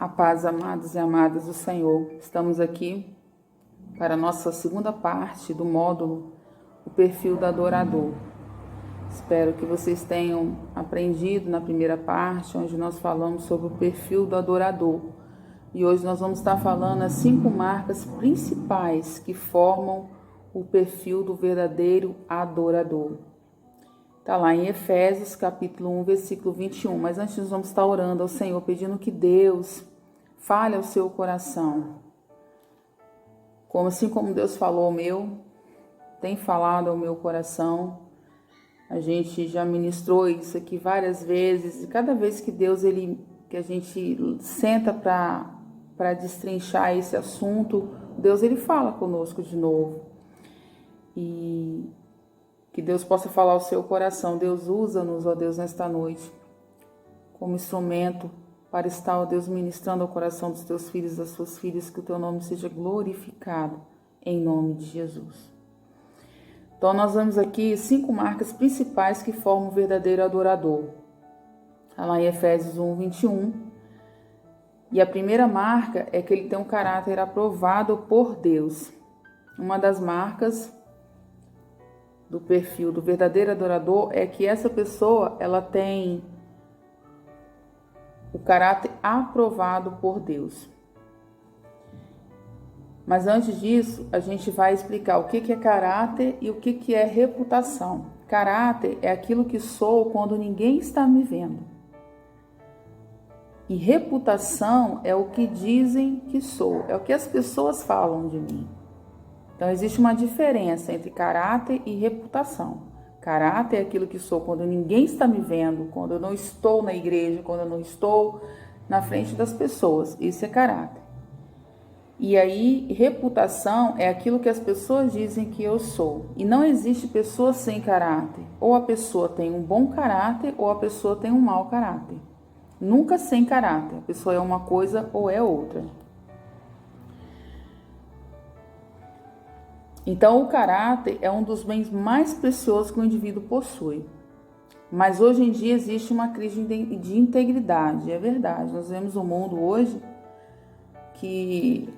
A paz, amados e amadas do Senhor. Estamos aqui para a nossa segunda parte do módulo, o perfil do adorador. Espero que vocês tenham aprendido na primeira parte, onde nós falamos sobre o perfil do adorador. E hoje nós vamos estar falando as 5 marcas principais que formam o perfil do verdadeiro adorador. Está lá em Efésios, capítulo 1, versículo 21. Mas antes nós vamos estar orando ao Senhor, pedindo que Deus fale ao seu coração. Assim como Deus falou ao meu, tem falado ao meu coração. A gente já ministrou isso aqui várias vezes. E cada vez que que a gente senta para destrinchar esse assunto, Deus ele fala conosco de novo. E que Deus possa falar ao seu coração. Deus usa-nos, ó Deus, nesta noite, como instrumento para estar, ó Deus, ministrando ao coração dos teus filhos e das suas filhas, que o teu nome seja glorificado, em nome de Jesus. Então, nós vemos aqui 5 marcas principais que formam o verdadeiro adorador. Está lá em Efésios 1, 21. E a primeira marca é que ele tem um caráter aprovado por Deus. Uma das marcas do perfil do verdadeiro adorador é que essa pessoa, ela tem o caráter aprovado por Deus. Mas antes disso, a gente vai explicar o que é caráter e o que é reputação. Caráter é aquilo que sou quando ninguém está me vendo. E reputação é o que dizem que sou, é o que as pessoas falam de mim. Então, existe uma diferença entre caráter e reputação. Caráter é aquilo que sou quando ninguém está me vendo, quando eu não estou na igreja, quando eu não estou na frente das pessoas. Isso é caráter. E aí, reputação é aquilo que as pessoas dizem que eu sou. E não existe pessoa sem caráter. Ou a pessoa tem um bom caráter ou a pessoa tem um mau caráter. Nunca sem caráter. A pessoa é uma coisa ou é outra. Então, o caráter é um dos bens mais preciosos que o indivíduo possui. Mas hoje em dia existe uma crise de integridade, é verdade. Nós vemos um mundo hoje que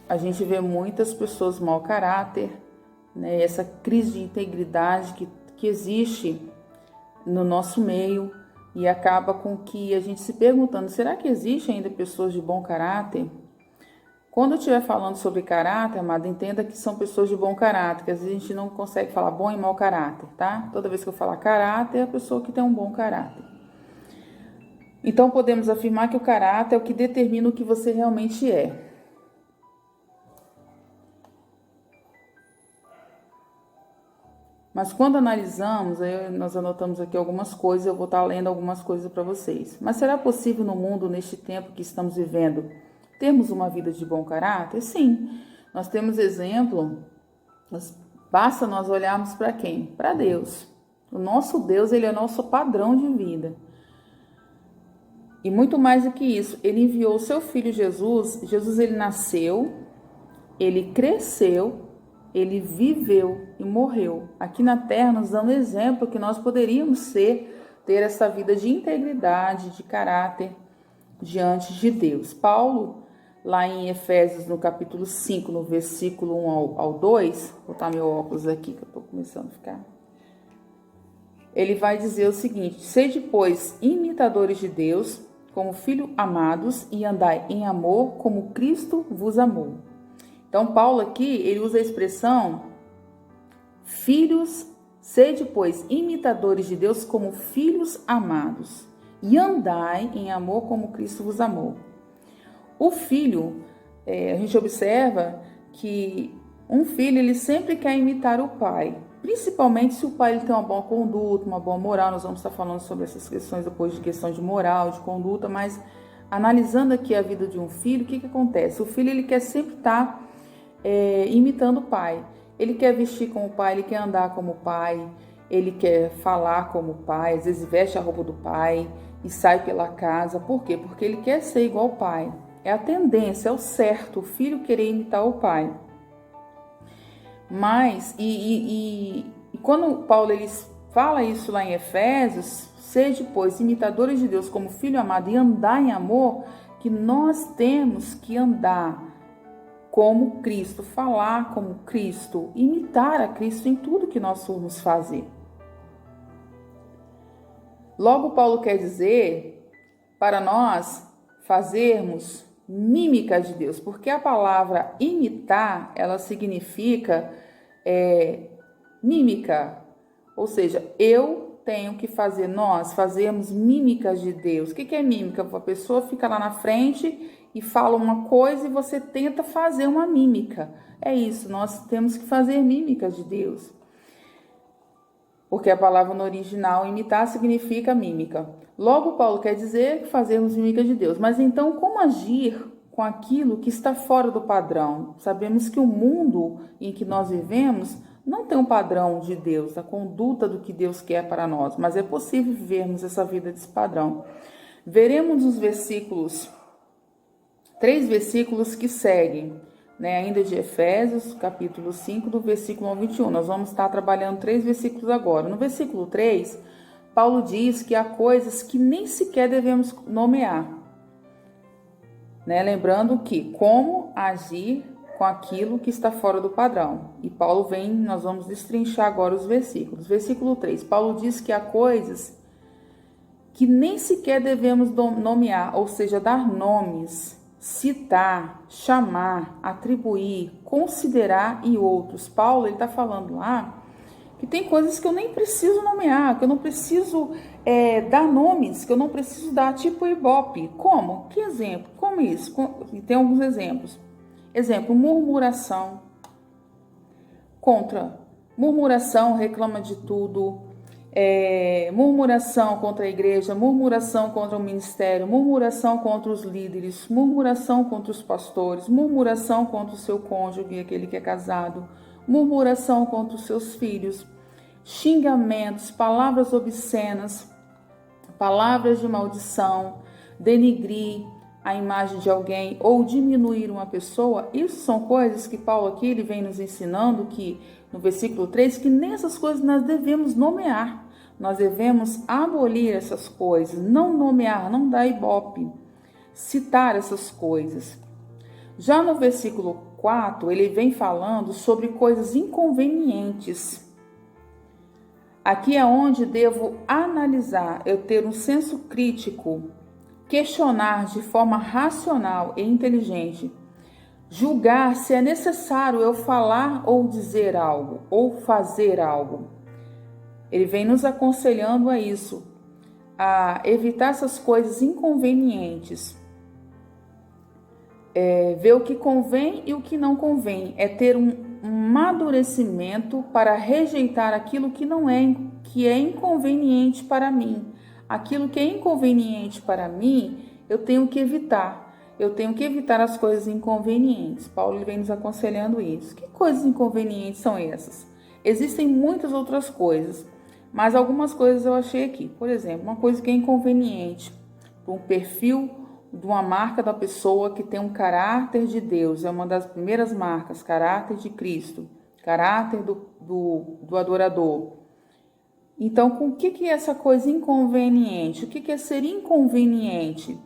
a gente vê muitas pessoas mau caráter, né? Essa crise de integridade que existe no nosso meio e acaba com que a gente se perguntando, será que existe ainda pessoas de bom caráter? Quando eu estiver falando sobre caráter, amado, entenda que são pessoas de bom caráter, que às vezes a gente não consegue falar bom e mau caráter, tá? Toda vez que eu falar caráter, é a pessoa que tem um bom caráter. Então, podemos afirmar que o caráter é o que determina o que você realmente é. Mas quando analisamos, aí nós anotamos aqui algumas coisas, eu vou estar lendo algumas coisas para vocês. Mas será possível no mundo, neste tempo que estamos vivendo, termos uma vida de bom caráter? Sim, nós temos exemplo, basta nós olharmos para quem? Para Deus. O nosso Deus, ele é o nosso padrão de vida. E muito mais do que isso, ele enviou o seu filho Jesus. Jesus, ele nasceu, ele cresceu, ele viveu e morreu aqui na terra, nos dando exemplo que nós poderíamos ter essa vida de integridade, de caráter diante de Deus. Paulo, lá em Efésios, no capítulo 5, no versículo 1 ao 2, vou botar meu óculos aqui, que eu estou começando a ficar. Ele vai dizer o seguinte: sede, pois, imitadores de Deus, como filhos amados, e andai em amor, como Cristo vos amou. Então, Paulo aqui, ele usa a expressão filhos, sede, pois, imitadores de Deus, como filhos amados, e andai em amor, como Cristo vos amou. O filho, a gente observa que um filho, ele sempre quer imitar o pai, principalmente se o pai ele tem uma boa conduta, uma boa moral. Nós vamos estar falando sobre essas questões depois, de questão de moral, de conduta, mas analisando aqui a vida de um filho, o que acontece? O filho, ele quer sempre estar imitando o pai. Ele quer vestir como o pai, ele quer andar como o pai, ele quer falar como o pai, às vezes veste a roupa do pai e sai pela casa. Por quê? Porque ele quer ser igual ao pai. É a tendência, é o certo, o filho querer imitar o pai. Mas, quando Paulo ele fala isso lá em Efésios, sede, pois, imitadores de Deus como filho amado e andar em amor, que nós temos que andar como Cristo, falar como Cristo, imitar a Cristo em tudo que nós formos fazer. Logo, Paulo quer dizer para nós fazermos mímica de Deus, porque a palavra imitar, ela significa mímica, ou seja, eu tenho que fazer, nós fazemos mímicas de Deus. O que é mímica? A pessoa fica lá na frente e fala uma coisa e você tenta fazer uma mímica. É isso, nós temos que fazer mímicas de Deus. Porque a palavra no original, imitar, significa mímica. Logo, Paulo quer dizer que fazemos mímica de Deus. Mas então, como agir com aquilo que está fora do padrão? Sabemos que o mundo em que nós vivemos não tem um padrão de Deus, a conduta do que Deus quer para nós. Mas é possível vivermos essa vida desse padrão. Veremos os versículos, 3 versículos que seguem, ainda de Efésios, capítulo 5, do versículo 1 ao 21. Nós vamos estar trabalhando 3 versículos agora. No versículo 3, Paulo diz que há coisas que nem sequer devemos nomear. Lembrando que como agir com aquilo que está fora do padrão. E Paulo nós vamos destrinchar agora os versículos. Versículo 3, Paulo diz que há coisas que nem sequer devemos nomear, ou seja, dar nomes, citar, chamar, atribuir, considerar e outros. Paulo está falando lá que tem coisas que eu nem preciso nomear, que eu não preciso dar nomes, que eu não preciso dar, tipo Ibope. Como? Que exemplo? Como isso? Tem alguns exemplos. Exemplo, murmuração. Murmuração, reclama de tudo. Murmuração contra a igreja, murmuração contra o ministério, murmuração contra os líderes, murmuração contra os pastores, murmuração contra o seu cônjuge, aquele que é casado, murmuração contra os seus filhos, xingamentos, palavras obscenas, palavras de maldição, denigrir a imagem de alguém ou diminuir uma pessoa. Isso são coisas que Paulo aqui ele vem nos ensinando que no versículo 3, que nessas coisas nós devemos nomear. Nós devemos abolir essas coisas, não nomear, não dar ibope, citar essas coisas. Já no versículo 4, ele vem falando sobre coisas inconvenientes. Aqui é onde devo analisar, eu ter um senso crítico, questionar de forma racional e inteligente, julgar se é necessário eu falar ou dizer algo, ou fazer algo. Ele vem nos aconselhando a isso, a evitar essas coisas inconvenientes. Ver o que convém e o que não convém. É ter um amadurecimento para rejeitar aquilo que é inconveniente para mim. Aquilo que é inconveniente para mim, eu tenho que evitar. Eu tenho que evitar as coisas inconvenientes. Paulo vem nos aconselhando isso. Que coisas inconvenientes são essas? Existem muitas outras coisas, mas algumas coisas eu achei aqui. Por exemplo, uma coisa que é inconveniente para um perfil de uma marca da pessoa que tem um caráter de Deus. É uma das primeiras marcas, caráter de Cristo, caráter do adorador. Então, com o que é essa coisa inconveniente? O que é ser inconveniente?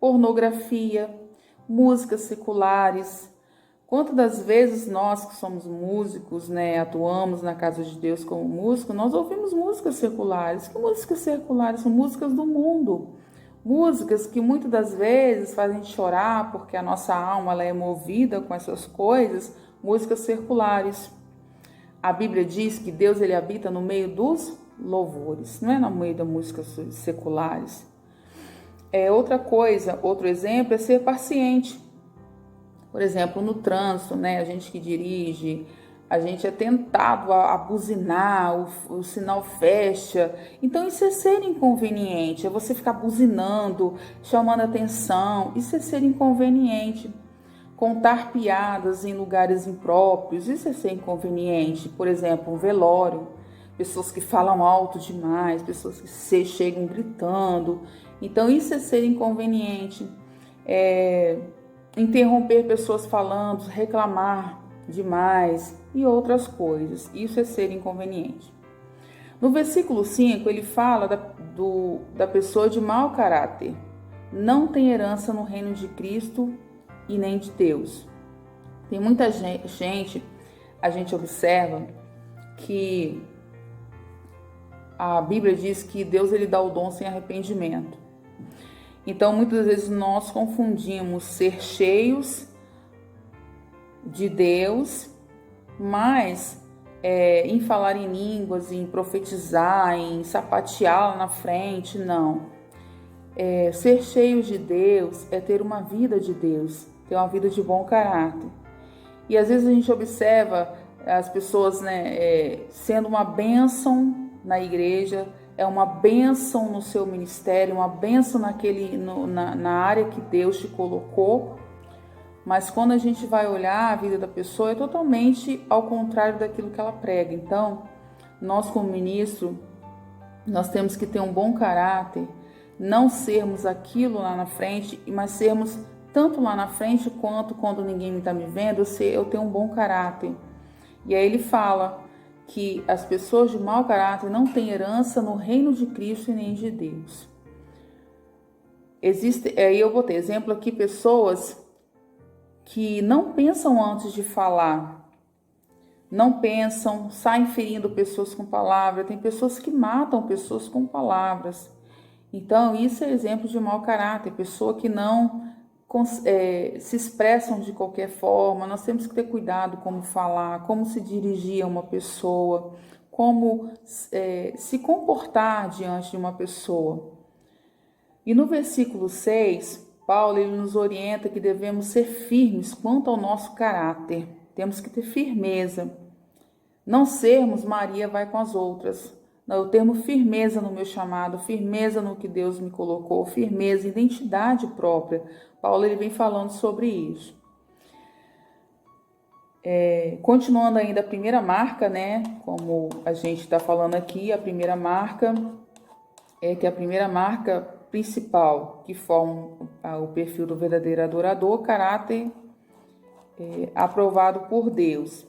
Pornografia, músicas seculares. Quantas das vezes nós que somos músicos, atuamos na casa de Deus como músicos, nós ouvimos músicas seculares. Que músicas seculares? São músicas do mundo. Músicas que muitas das vezes fazem chorar porque a nossa alma ela é movida com essas coisas. Músicas seculares. A Bíblia diz que Deus ele habita no meio dos louvores, não é no meio das músicas seculares. Outra coisa, outro exemplo é ser paciente. Por exemplo, no trânsito, a gente que dirige, a gente é tentado a buzinar, o sinal fecha. Então isso é ser inconveniente, é você ficar buzinando, chamando atenção, isso é ser inconveniente. Contar piadas em lugares impróprios, isso é ser inconveniente. Por exemplo, um velório, pessoas que falam alto demais, pessoas que chegam gritando. Então, isso é ser inconveniente. Interromper pessoas falando, reclamar demais e outras coisas. Isso é ser inconveniente. No versículo 5, ele fala da pessoa de mau caráter. não tem herança no reino de Cristo e nem de Deus. Tem muita gente, a gente observa que a Bíblia diz que Deus ele dá o dom sem arrependimento. Então, muitas vezes nós confundimos ser cheios de Deus, mas em falar em línguas, em profetizar, em sapatear lá na frente, não. Ser cheios de Deus é ter uma vida de Deus, ter uma vida de bom caráter. E às vezes a gente observa as pessoas, sendo uma bênção na igreja, uma bênção no seu ministério, uma bênção na área que Deus te colocou, mas quando a gente vai olhar a vida da pessoa é totalmente ao contrário daquilo que ela prega. Então, nós como ministro, nós temos que ter um bom caráter, não sermos aquilo lá na frente, mas sermos tanto lá na frente quanto quando ninguém está me vendo, eu tenho um bom caráter. E aí ele fala que as pessoas de mau caráter não têm herança no reino de Cristo e nem de Deus. Aí eu botei exemplo aqui, pessoas que não pensam antes de falar, não pensam, saem ferindo pessoas com palavras, tem pessoas que matam pessoas com palavras. Então isso é exemplo de mau caráter, pessoa que não se expressam de qualquer forma. Nós temos que ter cuidado como falar, como se dirigir a uma pessoa, como se comportar diante de uma pessoa. E no versículo 6, Paulo ele nos orienta que devemos ser firmes quanto ao nosso caráter. Temos que ter firmeza. Não sermos Maria vai com as outras. Não, eu tenho firmeza no meu chamado, firmeza no que Deus me colocou, firmeza, identidade própria. Paulo ele vem falando sobre isso. Continuando ainda a primeira marca, como a gente está falando aqui, a primeira marca a primeira marca principal que forma o perfil do verdadeiro adorador, caráter aprovado por Deus.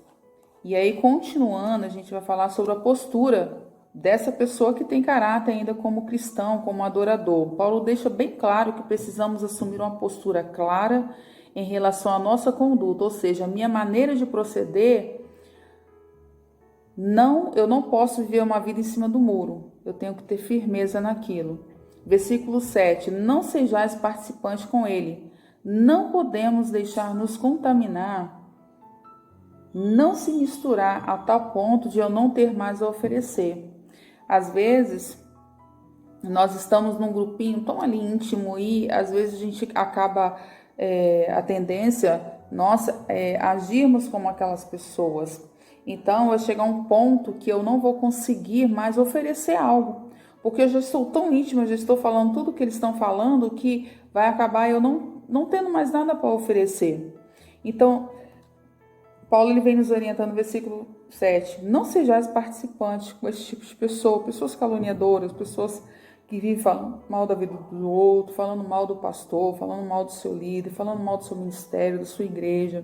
E aí, continuando, a gente vai falar sobre a postura dessa pessoa que tem caráter ainda como cristão, como adorador. Paulo deixa bem claro que precisamos assumir uma postura clara em relação à nossa conduta, ou seja, a minha maneira de proceder. Eu não posso viver uma vida em cima do muro, eu tenho que ter firmeza naquilo. Versículo 7, não sejais participantes com ele, não podemos deixar nos contaminar, não se misturar a tal ponto de eu não ter mais a oferecer. Às vezes, nós estamos num grupinho tão ali íntimo e às vezes a gente acaba, a tendência nossa é agirmos como aquelas pessoas. Então, vai chegar um ponto que eu não vou conseguir mais oferecer algo, porque eu já estou tão íntima, eu já estou falando tudo que eles estão falando, que vai acabar eu não tendo mais nada para oferecer. Então, Paulo ele vem nos orientando no versículo 7. Não sejais participantes com esse tipo de pessoa, pessoas caluniadoras, pessoas que vivem falando mal da vida do outro, falando mal do pastor, falando mal do seu líder, falando mal do seu ministério, da sua igreja.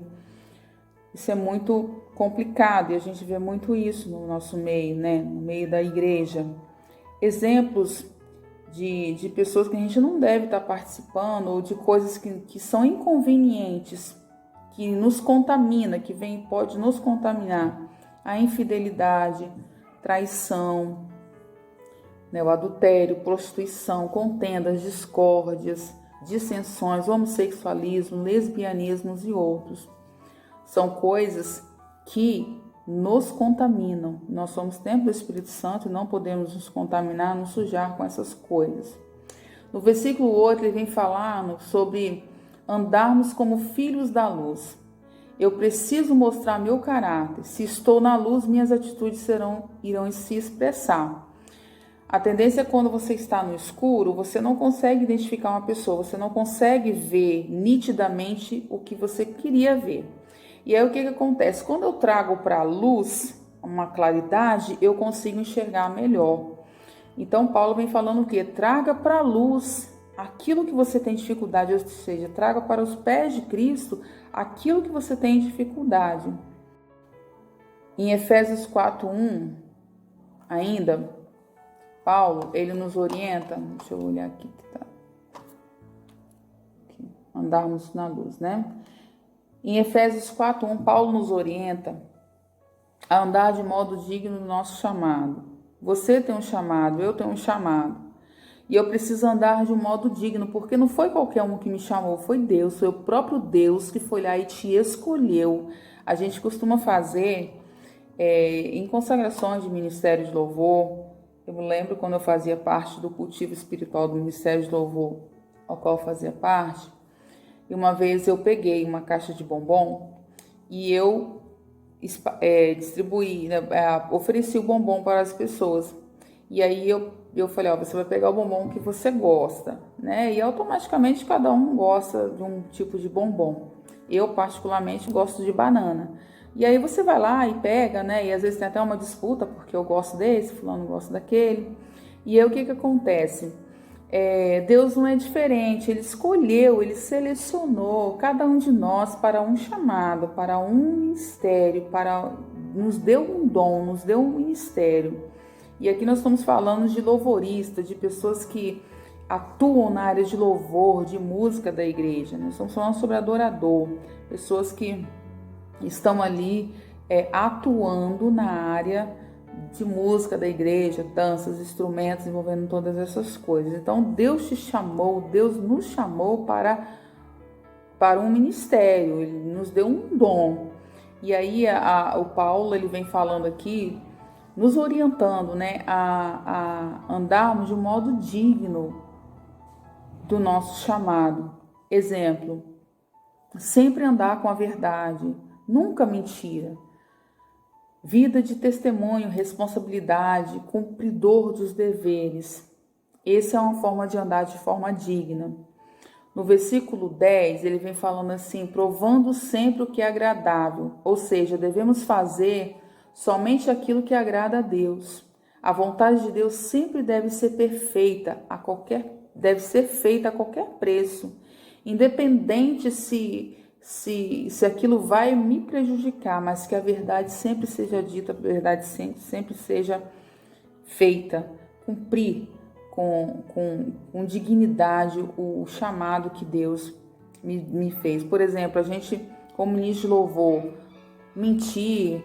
Isso é muito complicado e a gente vê muito isso no nosso meio, no meio da igreja. Exemplos de pessoas que a gente não deve estar participando ou de coisas que são inconvenientes, que nos contamina, pode nos contaminar. A infidelidade, traição, o adultério, prostituição, contendas, discórdias, dissensões, homossexualismo, lesbianismos e outros. São coisas que nos contaminam. Nós somos templo do Espírito Santo e não podemos nos contaminar, nos sujar com essas coisas. No versículo 8, ele vem falando sobre andarmos como filhos da luz. Eu preciso mostrar meu caráter. Se estou na luz, minhas atitudes irão se expressar. A tendência é quando você está no escuro, você não consegue identificar uma pessoa, você não consegue ver nitidamente o que você queria ver. E aí o que acontece? Quando eu trago para a luz uma claridade, eu consigo enxergar melhor. Então Paulo vem falando o quê? Traga para a luz aquilo que você tem dificuldade, ou seja, traga para os pés de Cristo aquilo que você tem dificuldade. Em Efésios 4:1, ainda, Paulo, ele nos orienta, deixa eu olhar aqui que tá. andarmos na luz, né? Em Efésios 4:1, Paulo nos orienta a andar de modo digno do nosso chamado. Você tem um chamado, eu tenho um chamado. E eu preciso andar de um modo digno, porque não foi qualquer um que me chamou, foi Deus, foi o próprio Deus que foi lá e te escolheu. A gente costuma fazer em consagrações de ministério de louvor. Eu me lembro quando eu fazia parte do cultivo espiritual do ministério de louvor, ao qual eu fazia parte. E uma vez eu peguei uma caixa de bombom e eu distribuí, né, ofereci o bombom para as pessoas. E aí eu falei, você vai pegar o bombom que você gosta, né? E automaticamente cada um gosta de um tipo de bombom. Eu particularmente gosto de banana. E aí você vai lá e pega, né? E às vezes tem até uma disputa, porque eu gosto desse, fulano gosta daquele. E aí o que acontece? Deus não é diferente, Ele escolheu, Ele selecionou cada um de nós para um chamado, para um ministério, nos deu um dom, nos deu um ministério. E aqui nós estamos falando de louvoristas, de pessoas que atuam na área de louvor, de música da igreja. Nós estamos falando sobre adorador, pessoas que estão ali atuando na área de música da igreja, danças, instrumentos, envolvendo todas essas coisas. Então Deus te chamou, Deus nos chamou para um ministério, Ele nos deu um dom. E aí o Paulo ele vem falando aqui, nos orientando, né, a andarmos de um modo digno do nosso chamado. Exemplo, sempre andar com a verdade, nunca mentira. Vida de testemunho, responsabilidade, cumpridor dos deveres. Essa é uma forma de andar de forma digna. No versículo 10, ele vem falando assim, provando sempre o que é agradável, ou seja, devemos fazer somente aquilo que agrada a Deus. A vontade de Deus sempre deve ser perfeita, deve ser feita a qualquer preço, independente se aquilo vai me prejudicar, mas que a verdade sempre seja dita, a verdade sempre seja feita, cumprir com dignidade o chamado que Deus me fez. Por exemplo, a gente, como ministro de louvor, mentir,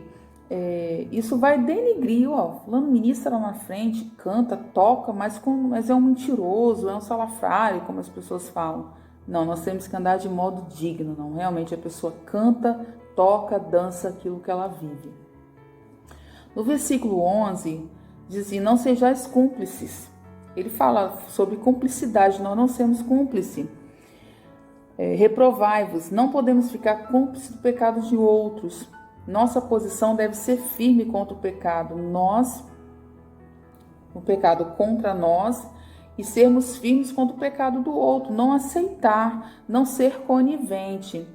isso vai denigrir, fulano ministra lá na frente, canta, toca, mas é um mentiroso, é um salafrário, como as pessoas falam. Não, nós temos que andar de modo digno, não. Realmente a pessoa canta, toca, dança aquilo que ela vive. No versículo 11, diz assim, não sejais cúmplices. Ele fala sobre cumplicidade, nós não somos cúmplices. Reprovai-vos, não podemos ficar cúmplices do pecado de outros. Nossa posição deve ser firme contra o pecado. O pecado contra nós, e sermos firmes contra o pecado do outro. Não aceitar, não ser conivente,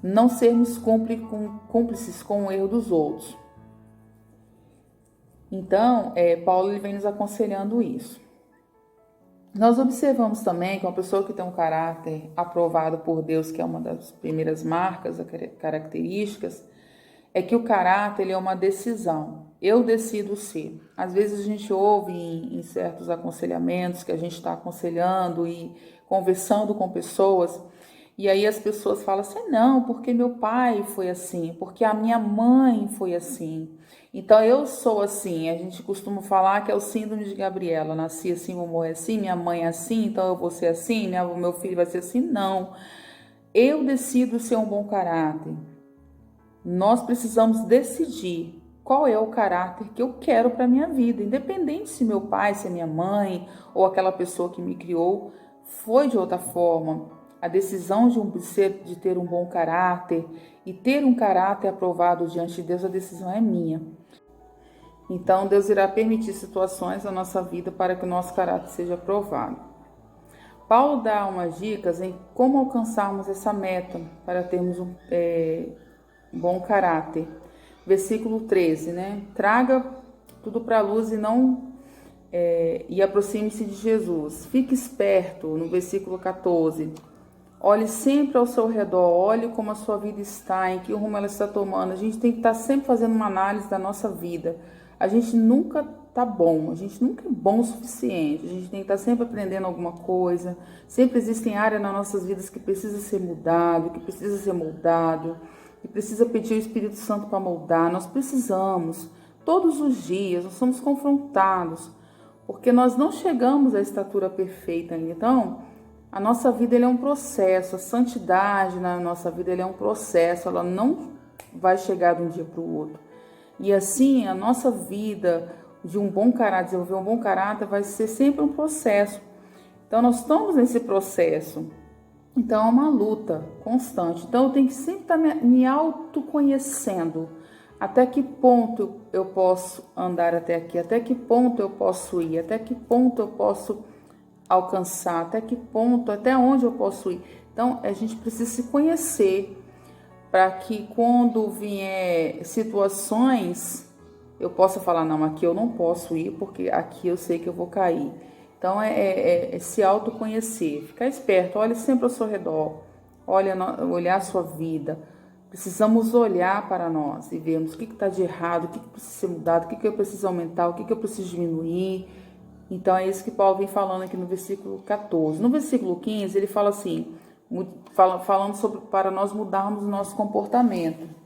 não sermos cúmplices com o erro dos outros. Então, Paulo ele vem nos aconselhando isso. Nós observamos também que uma pessoa que tem um caráter aprovado por Deus, que é uma das primeiras marcas, características, é que o caráter ele é uma decisão. Eu decido ser. Às vezes a gente ouve em certos aconselhamentos que a gente está aconselhando e conversando com pessoas, e aí as pessoas falam assim, não, porque meu pai foi assim, porque a minha mãe foi assim, então eu sou assim. A gente costuma falar que é o síndrome de Gabriela, nasci assim, vou morrer assim, minha mãe é assim, então eu vou ser assim, meu filho vai ser assim. Não, eu decido ser um bom caráter. Nós precisamos decidir qual é o caráter que eu quero para a minha vida, independente se meu pai, se é minha mãe ou aquela pessoa que me criou foi de outra forma. A decisão de ter um bom caráter e ter um caráter aprovado diante de Deus, a decisão é minha. Então, Deus irá permitir situações na nossa vida para que o nosso caráter seja aprovado. Paulo dá umas dicas em como alcançarmos essa meta para termos um bom caráter. Versículo 13, né? Traga tudo para a luz e aproxime-se de Jesus. Fique esperto, no versículo 14. Olhe sempre ao seu redor, olhe como a sua vida está, em que rumo ela está tomando. A gente tem que estar sempre fazendo uma análise da nossa vida. A gente nunca tá bom, a gente nunca é bom o suficiente, a gente tem que estar sempre aprendendo alguma coisa, sempre existem áreas nas nossas vidas que precisa ser mudado, que precisa ser moldado, que precisa pedir o Espírito Santo para moldar. Nós precisamos, todos os dias, nós somos confrontados, porque nós não chegamos à estatura perfeita ainda. Então, a nossa vida é um processo, a santidade na nossa vida é um processo, ela não vai chegar de um dia para o outro. E assim, a nossa vida de um bom caráter, desenvolver um bom caráter, vai ser sempre um processo. Então, nós estamos nesse processo. Então, é uma luta constante. Então, eu tenho que sempre estar me autoconhecendo. Até que ponto eu posso andar até aqui? Até que ponto eu posso ir? Até que ponto eu posso alcançar? Até que ponto? Até onde eu posso ir? Então, a gente precisa se conhecer para que quando vier situações, eu possa falar, não, aqui eu não posso ir, porque aqui eu sei que eu vou cair. Então, é se autoconhecer, ficar esperto, olhe sempre ao seu redor, olhar a sua vida. Precisamos olhar para nós e vermos o que está de errado, o que precisa ser mudado, o que eu preciso aumentar, o que eu preciso diminuir. Então, é isso que Paulo vem falando aqui no versículo 14. No versículo 15, ele fala assim, falando sobre para nós mudarmos o nosso comportamento.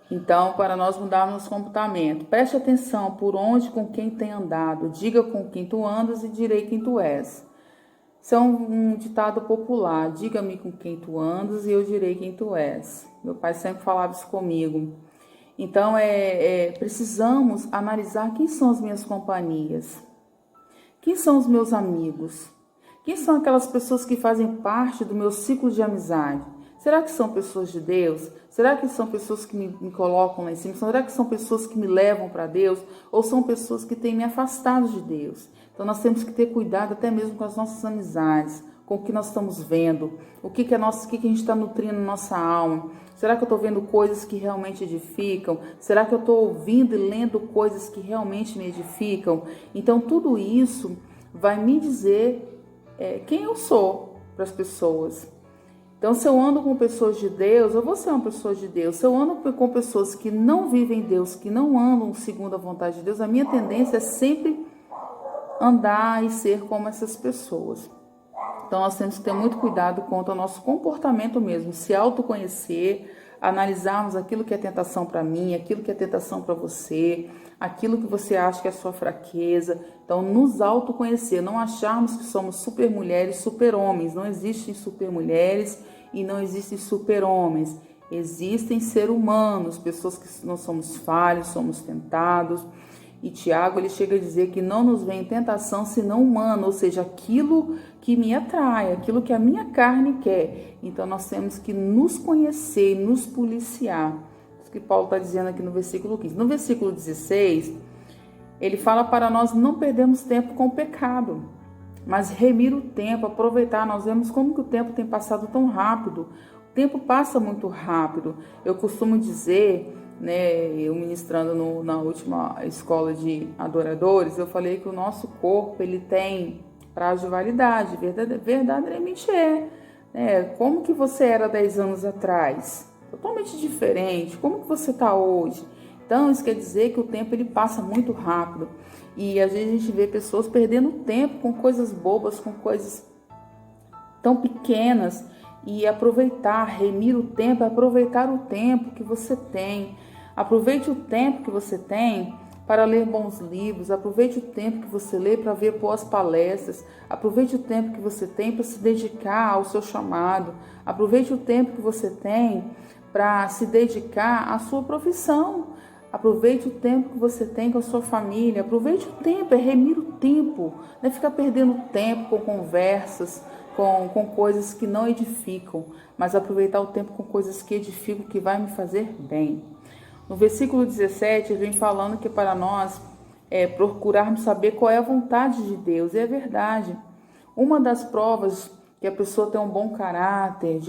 Então, para nós mudarmos nosso comportamento, preste atenção por onde, com quem tem andado, diga com quem tu andas e direi quem tu és. Isso é um ditado popular, diga-me com quem tu andas e eu direi quem tu és. Meu pai sempre falava isso comigo. Então, precisamos analisar quem são as minhas companhias, quem são os meus amigos, quem são aquelas pessoas que fazem parte do meu ciclo de amizade. Será que são pessoas de Deus? Será que são pessoas que me colocam lá em cima? Será que são pessoas que me levam para Deus? Ou são pessoas que têm me afastado de Deus? Então, nós temos que ter cuidado até mesmo com as nossas amizades, com o que nós estamos vendo, o que a gente está nutrindo na nossa alma. Será que eu estou vendo coisas que realmente edificam? Será que eu estou ouvindo e lendo coisas que realmente me edificam? Então, tudo isso vai me dizer quem eu sou para as pessoas. Então, se eu ando com pessoas de Deus, eu vou ser uma pessoa de Deus. Se eu ando com pessoas que não vivem Deus, que não andam segundo a vontade de Deus, a minha tendência é sempre andar e ser como essas pessoas. Então, nós temos que ter muito cuidado quanto ao nosso comportamento mesmo, se autoconhecer, analisarmos aquilo que é tentação para mim, aquilo que é tentação para você, aquilo que você acha que é sua fraqueza. Então, nos autoconhecer, não acharmos que somos super mulheres, super homens. Não existem super mulheres e não existem super homens. Existem seres humanos, pessoas que nós somos falhos, somos tentados. E Tiago, ele chega a dizer que não nos vem tentação senão humana, ou seja, aquilo que me atrai, aquilo que a minha carne quer. Então, nós temos que nos conhecer, nos policiar. Isso que Paulo está dizendo aqui no versículo 15. No versículo 16, ele fala para nós não perdermos tempo com o pecado, mas remir o tempo, aproveitar. Nós vemos como que o tempo tem passado tão rápido. O tempo passa muito rápido. Eu costumo dizer, eu ministrando na última escola de adoradores, eu falei que o nosso corpo ele tem prazo de validade, verdadeiramente como que você era 10 anos atrás? Totalmente diferente. Como que você está hoje? Então, isso quer dizer que o tempo ele passa muito rápido. E às vezes a gente vê pessoas perdendo tempo com coisas bobas, com coisas tão pequenas. E remir o tempo, aproveitar o tempo que você tem. Aproveite o tempo que você tem para ler bons livros, aproveite o tempo que você lê para ver boas palestras, aproveite o tempo que você tem para se dedicar ao seu chamado, aproveite o tempo que você tem para se dedicar à sua profissão, aproveite o tempo que você tem com a sua família, aproveite o tempo, remir o tempo, não é ficar perdendo tempo com conversas, com coisas que não edificam, mas aproveitar o tempo com coisas que edificam, que vai me fazer bem. No versículo 17, ele vem falando que para nós procurarmos saber qual é a vontade de Deus. E é verdade. Uma das provas que a pessoa tem um bom caráter,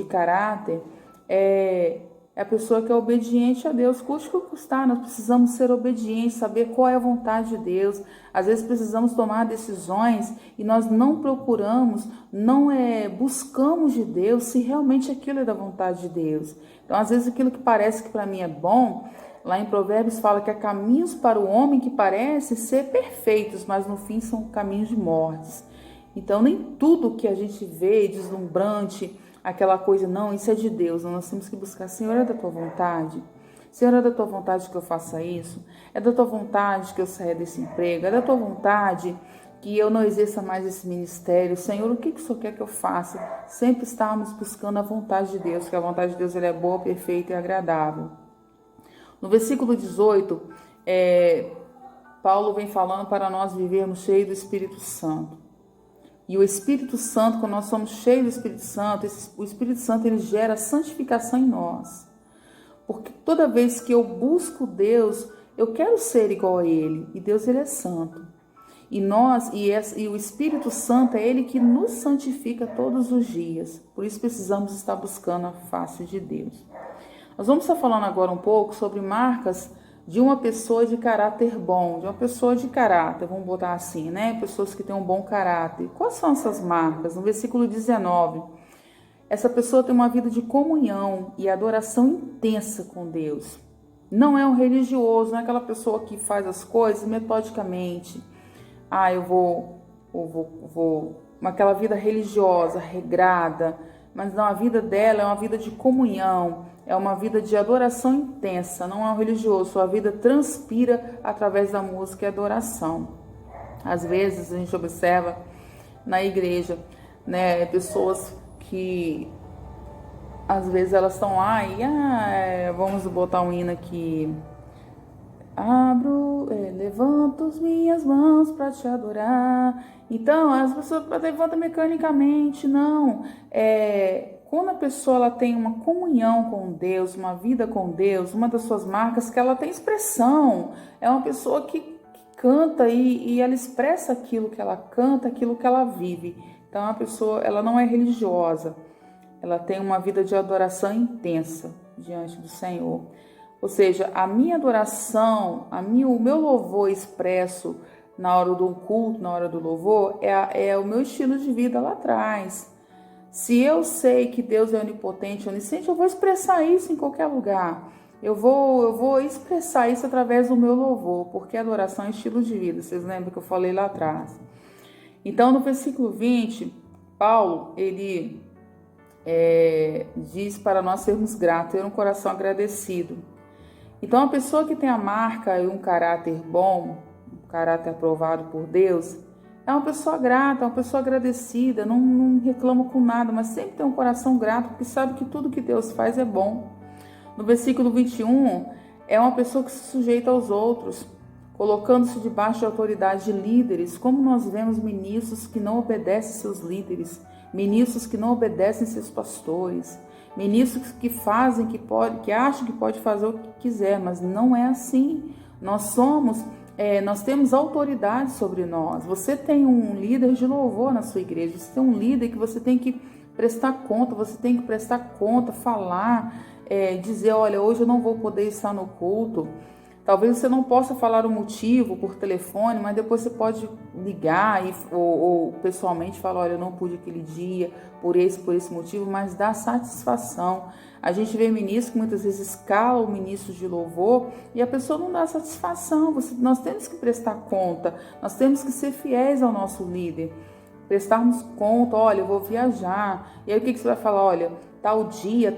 é a pessoa que é obediente a Deus. Custe o que custar, nós precisamos ser obedientes, saber qual é a vontade de Deus. Às vezes precisamos tomar decisões e nós não procuramos, não buscamos de Deus se realmente aquilo é da vontade de Deus. Então, às vezes aquilo que parece que para mim é bom, Lá em Provérbios fala que há caminhos para o homem que parecem ser perfeitos, mas no fim são caminhos de mortes. Então nem tudo que a gente vê deslumbrante, aquela coisa, não, isso é de Deus. Nós temos que buscar, Senhor, é da tua vontade? Senhor, é da tua vontade que eu faça isso? É da tua vontade que eu saia desse emprego? É da tua vontade que eu não exerça mais esse ministério? Senhor, o que o Senhor quer que eu faça? Sempre estamos buscando a vontade de Deus, que a vontade de Deus ela é boa, perfeita e agradável. No versículo 18, Paulo vem falando para nós vivermos cheios do Espírito Santo. E o Espírito Santo, quando nós somos cheios do Espírito Santo, o Espírito Santo ele gera santificação em nós. Porque toda vez que eu busco Deus, eu quero ser igual a Ele. E Deus ele é santo. E o Espírito Santo é Ele que nos santifica todos os dias. Por isso precisamos estar buscando a face de Deus. Nós vamos estar falando agora um pouco sobre marcas de uma pessoa de caráter bom, de uma pessoa de caráter, vamos botar assim, né? Pessoas que têm um bom caráter. Quais são essas marcas? No versículo 19, essa pessoa tem uma vida de comunhão e adoração intensa com Deus. Não é um religioso, não é aquela pessoa que faz as coisas metodicamente. Eu vou aquela vida religiosa, regrada, mas não, a vida dela é uma vida de comunhão, é uma vida de adoração intensa, não é um religioso, sua vida transpira através da música e adoração. Às vezes a gente observa na igreja, né, pessoas que às vezes elas estão lá e vamos botar um hino aqui. Levanto as minhas mãos para te adorar. Então, as pessoas levantam mecanicamente, não. Quando a pessoa ela tem uma comunhão com Deus, uma vida com Deus, uma das suas marcas que ela tem expressão. É uma pessoa que canta e ela expressa aquilo que ela canta, aquilo que ela vive. Então, a pessoa ela não é religiosa. Ela tem uma vida de adoração intensa diante do Senhor. Ou seja, a minha adoração, o meu louvor expresso na hora do culto, na hora do louvor, é o meu estilo de vida lá atrás. Se eu sei que Deus é onipotente, onisciente, eu vou expressar isso em qualquer lugar. Eu vou expressar isso através do meu louvor, porque a adoração é estilo de vida. Vocês lembram que eu falei lá atrás? Então, no versículo 20, Paulo, ele diz para nós sermos gratos, ter um coração agradecido. Então, a pessoa que tem a marca e um caráter bom, um caráter aprovado por Deus, é uma pessoa grata, é uma pessoa agradecida, não reclama com nada, mas sempre tem um coração grato, porque sabe que tudo que Deus faz é bom. No versículo 21, é uma pessoa que se sujeita aos outros, colocando-se debaixo de autoridade de líderes, como nós vemos ministros que não obedecem seus líderes, ministros que não obedecem seus pastores, ministros que acham que pode fazer o que quiser, mas não é assim. Nós temos autoridade sobre nós. Você tem um líder de louvor na sua igreja, você tem um líder que você tem que prestar conta, falar, dizer, olha, hoje eu não vou poder estar no culto. Talvez você não possa falar o motivo por telefone, mas depois você pode ligar ou pessoalmente falar, olha, eu não pude aquele dia por esse motivo, mas dá satisfação. A gente vê ministros que muitas vezes escalam o ministro de louvor e a pessoa não dá satisfação. Nós temos que prestar conta, nós temos que ser fiéis ao nosso líder. Prestarmos conta, olha, eu vou viajar. E aí o que você vai falar? Olha, tal dia,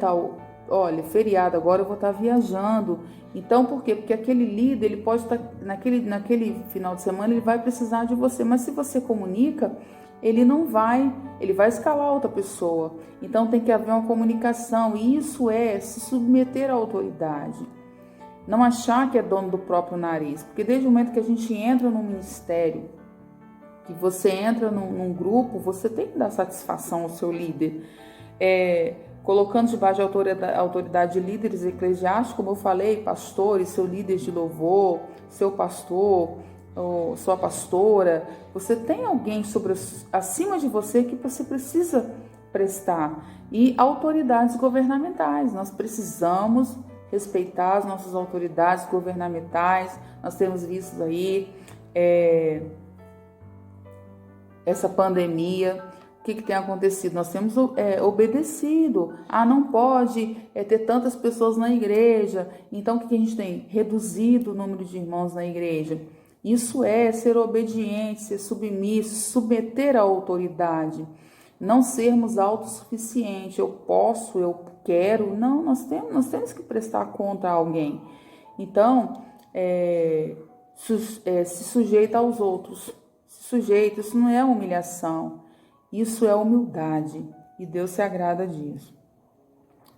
olha, feriado, agora eu vou estar viajando. Então, por quê? Porque aquele líder, ele pode estar, naquele final de semana, ele vai precisar de você. Mas se você comunica, ele vai escalar outra pessoa. Então, tem que haver uma comunicação. E isso é se submeter à autoridade. Não achar que é dono do próprio nariz. Porque desde o momento que a gente entra no ministério, que você entra num grupo, você tem que dar satisfação ao seu líder. Colocando debaixo de autoridade de líderes eclesiásticos, como eu falei, pastores, seu líder de louvor, seu pastor, ou sua pastora, você tem alguém acima de você que você precisa prestar. E autoridades governamentais, nós precisamos respeitar as nossas autoridades governamentais. Nós temos visto aí essa pandemia o que tem acontecido? Nós temos obedecido. Não pode ter tantas pessoas na igreja. Então, o que a gente tem? Reduzido o número de irmãos na igreja. Isso é ser obediente, ser submisso, submeter à autoridade. Não sermos autossuficientes. Eu posso, eu quero. Não, nós temos que prestar conta a alguém. Então, se sujeita aos outros. Se sujeita, isso não é humilhação. Isso é humildade. E Deus se agrada disso.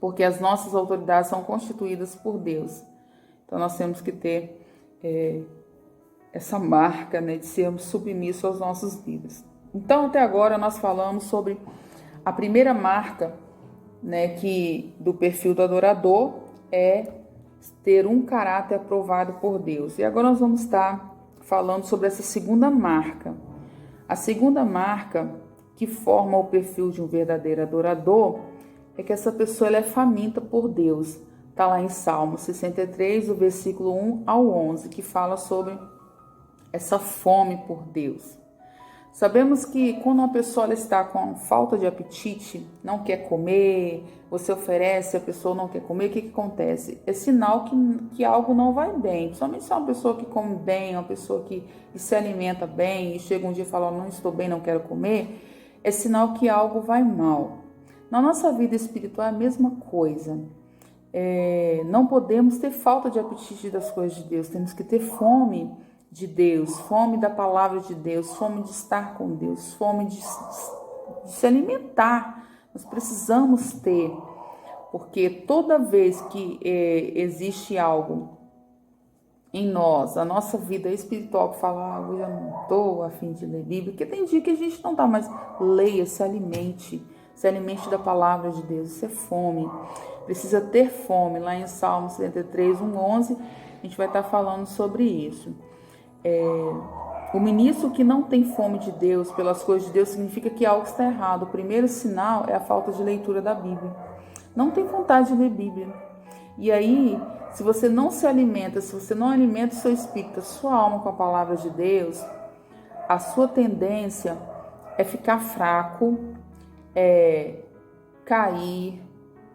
Porque as nossas autoridades são constituídas por Deus. Então, nós temos que ter essa marca, né, de sermos submissos aos nossos líderes. Então, até agora, nós falamos sobre a primeira marca, né, do perfil do adorador é ter um caráter aprovado por Deus. E agora nós vamos estar falando sobre essa segunda marca. A segunda marca que forma o perfil de um verdadeiro adorador é que essa pessoa ela é faminta por Deus. Está lá em Salmo 63, o versículo 1 ao 11, que fala sobre essa fome por Deus. Sabemos que quando uma pessoa está com falta de apetite, não quer comer, você oferece, a pessoa não quer comer, o que acontece? É sinal que algo não vai bem. Principalmente se é uma pessoa que come bem, uma pessoa que se alimenta bem e chega um dia e fala, não estou bem, não quero comer, é sinal que algo vai mal. Na nossa vida espiritual é a mesma coisa. Não podemos ter falta de apetite das coisas de Deus, temos que ter fome de Deus, fome da palavra de Deus, fome de estar com Deus, fome de se alimentar. Nós precisamos ter, porque toda vez que existe algo em nós, a nossa vida espiritual que fala, eu já não estou a fim de ler Bíblia, porque tem dia que a gente não está, mas leia, se alimente da palavra de Deus, isso é fome, precisa ter fome. Lá em Salmo 73, 11, a gente vai estar falando sobre isso. O ministro que não tem fome de Deus, pelas coisas de Deus, significa que algo está errado. O primeiro sinal é a falta de leitura da Bíblia. Não tem vontade de ler Bíblia. E aí, se você não se alimenta, se você não alimenta o seu espírito, a sua alma com a palavra de Deus, a sua tendência é ficar fraco, cair,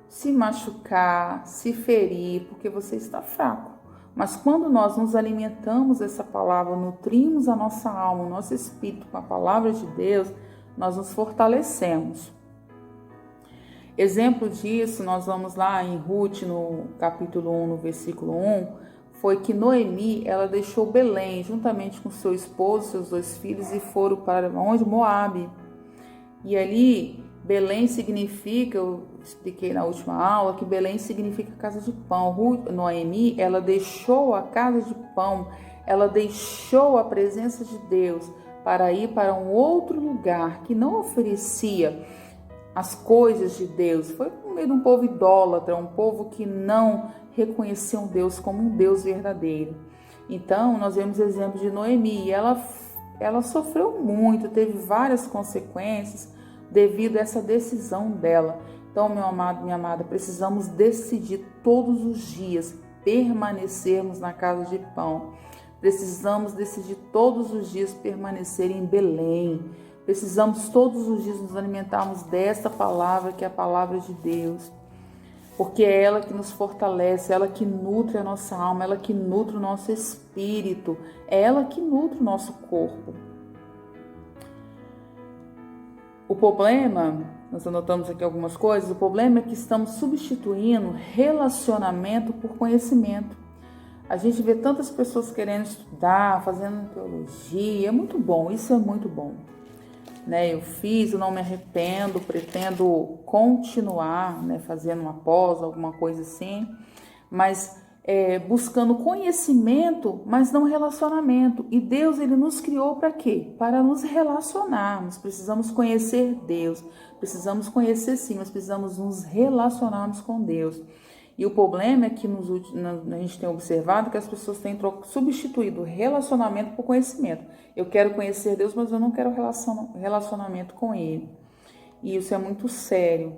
se machucar, se ferir, porque você está fraco. Mas quando nós nos alimentamos dessa palavra, nutrimos a nossa alma, o nosso espírito com a palavra de Deus, nós nos fortalecemos. Exemplo disso, nós vamos lá em Ruth, no capítulo 1, no versículo 1, foi que Noemi, ela deixou Belém, juntamente com seu esposo, seus 2 filhos, e foram para onde? Moabe. E ali, Belém significa, eu expliquei na última aula, que Belém significa casa de pão. Noemi, ela deixou a casa de pão, ela deixou a presença de Deus para ir para um outro lugar que não oferecia as coisas de Deus. Foi no meio de um povo idólatra, um povo que não reconhecia um Deus como um Deus verdadeiro. Então, nós vemos o exemplo de Noemi, e ela sofreu muito, teve várias consequências devido a essa decisão dela. Então, meu amado, minha amada, precisamos decidir todos os dias permanecermos na casa de pão. Precisamos decidir todos os dias permanecer em Belém. Precisamos todos os dias nos alimentarmos dessa palavra, que é a palavra de Deus. Porque é ela que nos fortalece, é ela que nutre a nossa alma, é ela que nutre o nosso espírito, é ela que nutre o nosso corpo. O problema, nós anotamos aqui algumas coisas, o problema é que estamos substituindo relacionamento por conhecimento. A gente vê tantas pessoas querendo estudar, fazendo teologia, é muito bom, isso é muito bom. Eu fiz, eu não me arrependo, pretendo continuar, fazendo uma pós, alguma coisa assim, mas buscando conhecimento, mas não relacionamento. E Deus, Ele nos criou para quê? Para nos relacionarmos. Precisamos conhecer Deus, precisamos conhecer sim, mas precisamos nos relacionarmos com Deus. E o problema é que a gente tem observado que as pessoas têm substituído relacionamento por conhecimento. Eu quero conhecer Deus, mas eu não quero relacionamento com Ele. E isso é muito sério.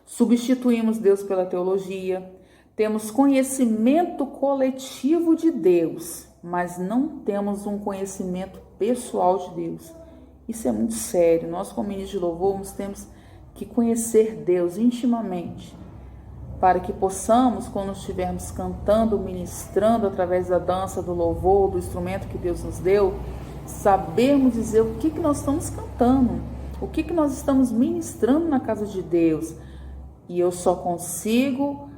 Substituímos Deus pela teologia. Temos conhecimento coletivo de Deus, mas não temos um conhecimento pessoal de Deus. Isso é muito sério. Nós, como ministros de louvor, nós temos que conhecer Deus intimamente, para que possamos, quando estivermos cantando, ministrando através da dança, do louvor, do instrumento que Deus nos deu, sabermos dizer o que nós estamos cantando, o que nós estamos ministrando na casa de Deus. E eu só consigo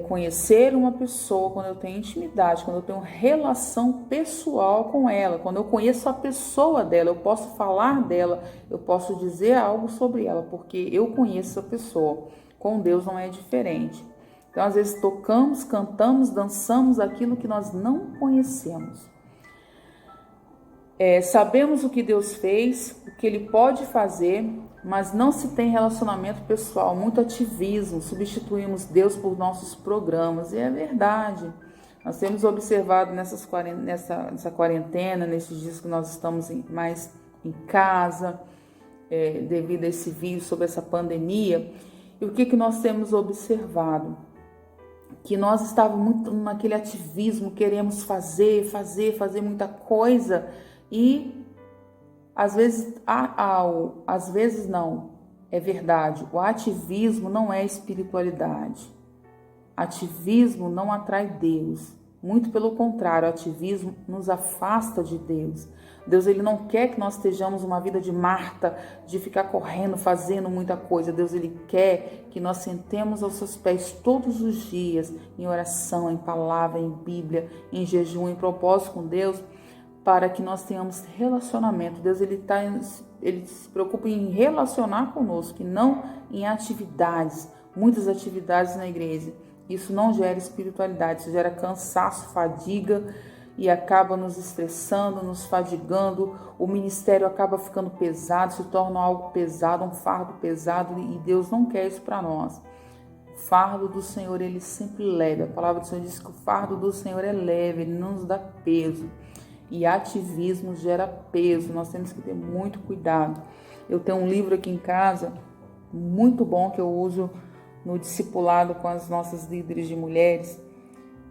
conhecer uma pessoa quando eu tenho intimidade, quando eu tenho relação pessoal com ela, quando eu conheço a pessoa dela, eu posso falar dela, eu posso dizer algo sobre ela, porque eu conheço a pessoa. Com Deus não é diferente. Então, às vezes, tocamos, cantamos, dançamos aquilo que nós não conhecemos. Sabemos o que Deus fez, o que Ele pode fazer, mas não se tem relacionamento pessoal, muito ativismo, substituímos Deus por nossos programas, e é verdade. Nós temos observado nessa quarentena, nesses dias que nós estamos mais em casa, devido a esse vírus, sobre essa pandemia, e o que nós temos observado? Que nós estávamos muito naquele ativismo, queremos fazer muita coisa, e às vezes não, é verdade, o ativismo não é espiritualidade. Ativismo não atrai Deus, muito pelo contrário, o ativismo nos afasta de Deus. Deus, Ele não quer que nós estejamos uma vida de Marta, de ficar correndo, fazendo muita coisa. Deus, Ele quer que nós sentemos aos seus pés todos os dias, em oração, em palavra, em Bíblia, em jejum, em propósito com Deus, para que nós tenhamos relacionamento. Deus, Ele se preocupa em relacionar conosco, e não em atividades, muitas atividades na igreja. Isso não gera espiritualidade, isso gera cansaço, fadiga, e acaba nos estressando, nos fadigando. O ministério acaba ficando pesado, se torna algo pesado, um fardo pesado, e Deus não quer isso para nós. O fardo do Senhor, Ele sempre leve. A palavra do Senhor diz que o fardo do Senhor é leve, Ele não nos dá peso. E ativismo gera peso, nós temos que ter muito cuidado. Eu tenho um livro aqui em casa, muito bom, que eu uso no discipulado com as nossas líderes de mulheres,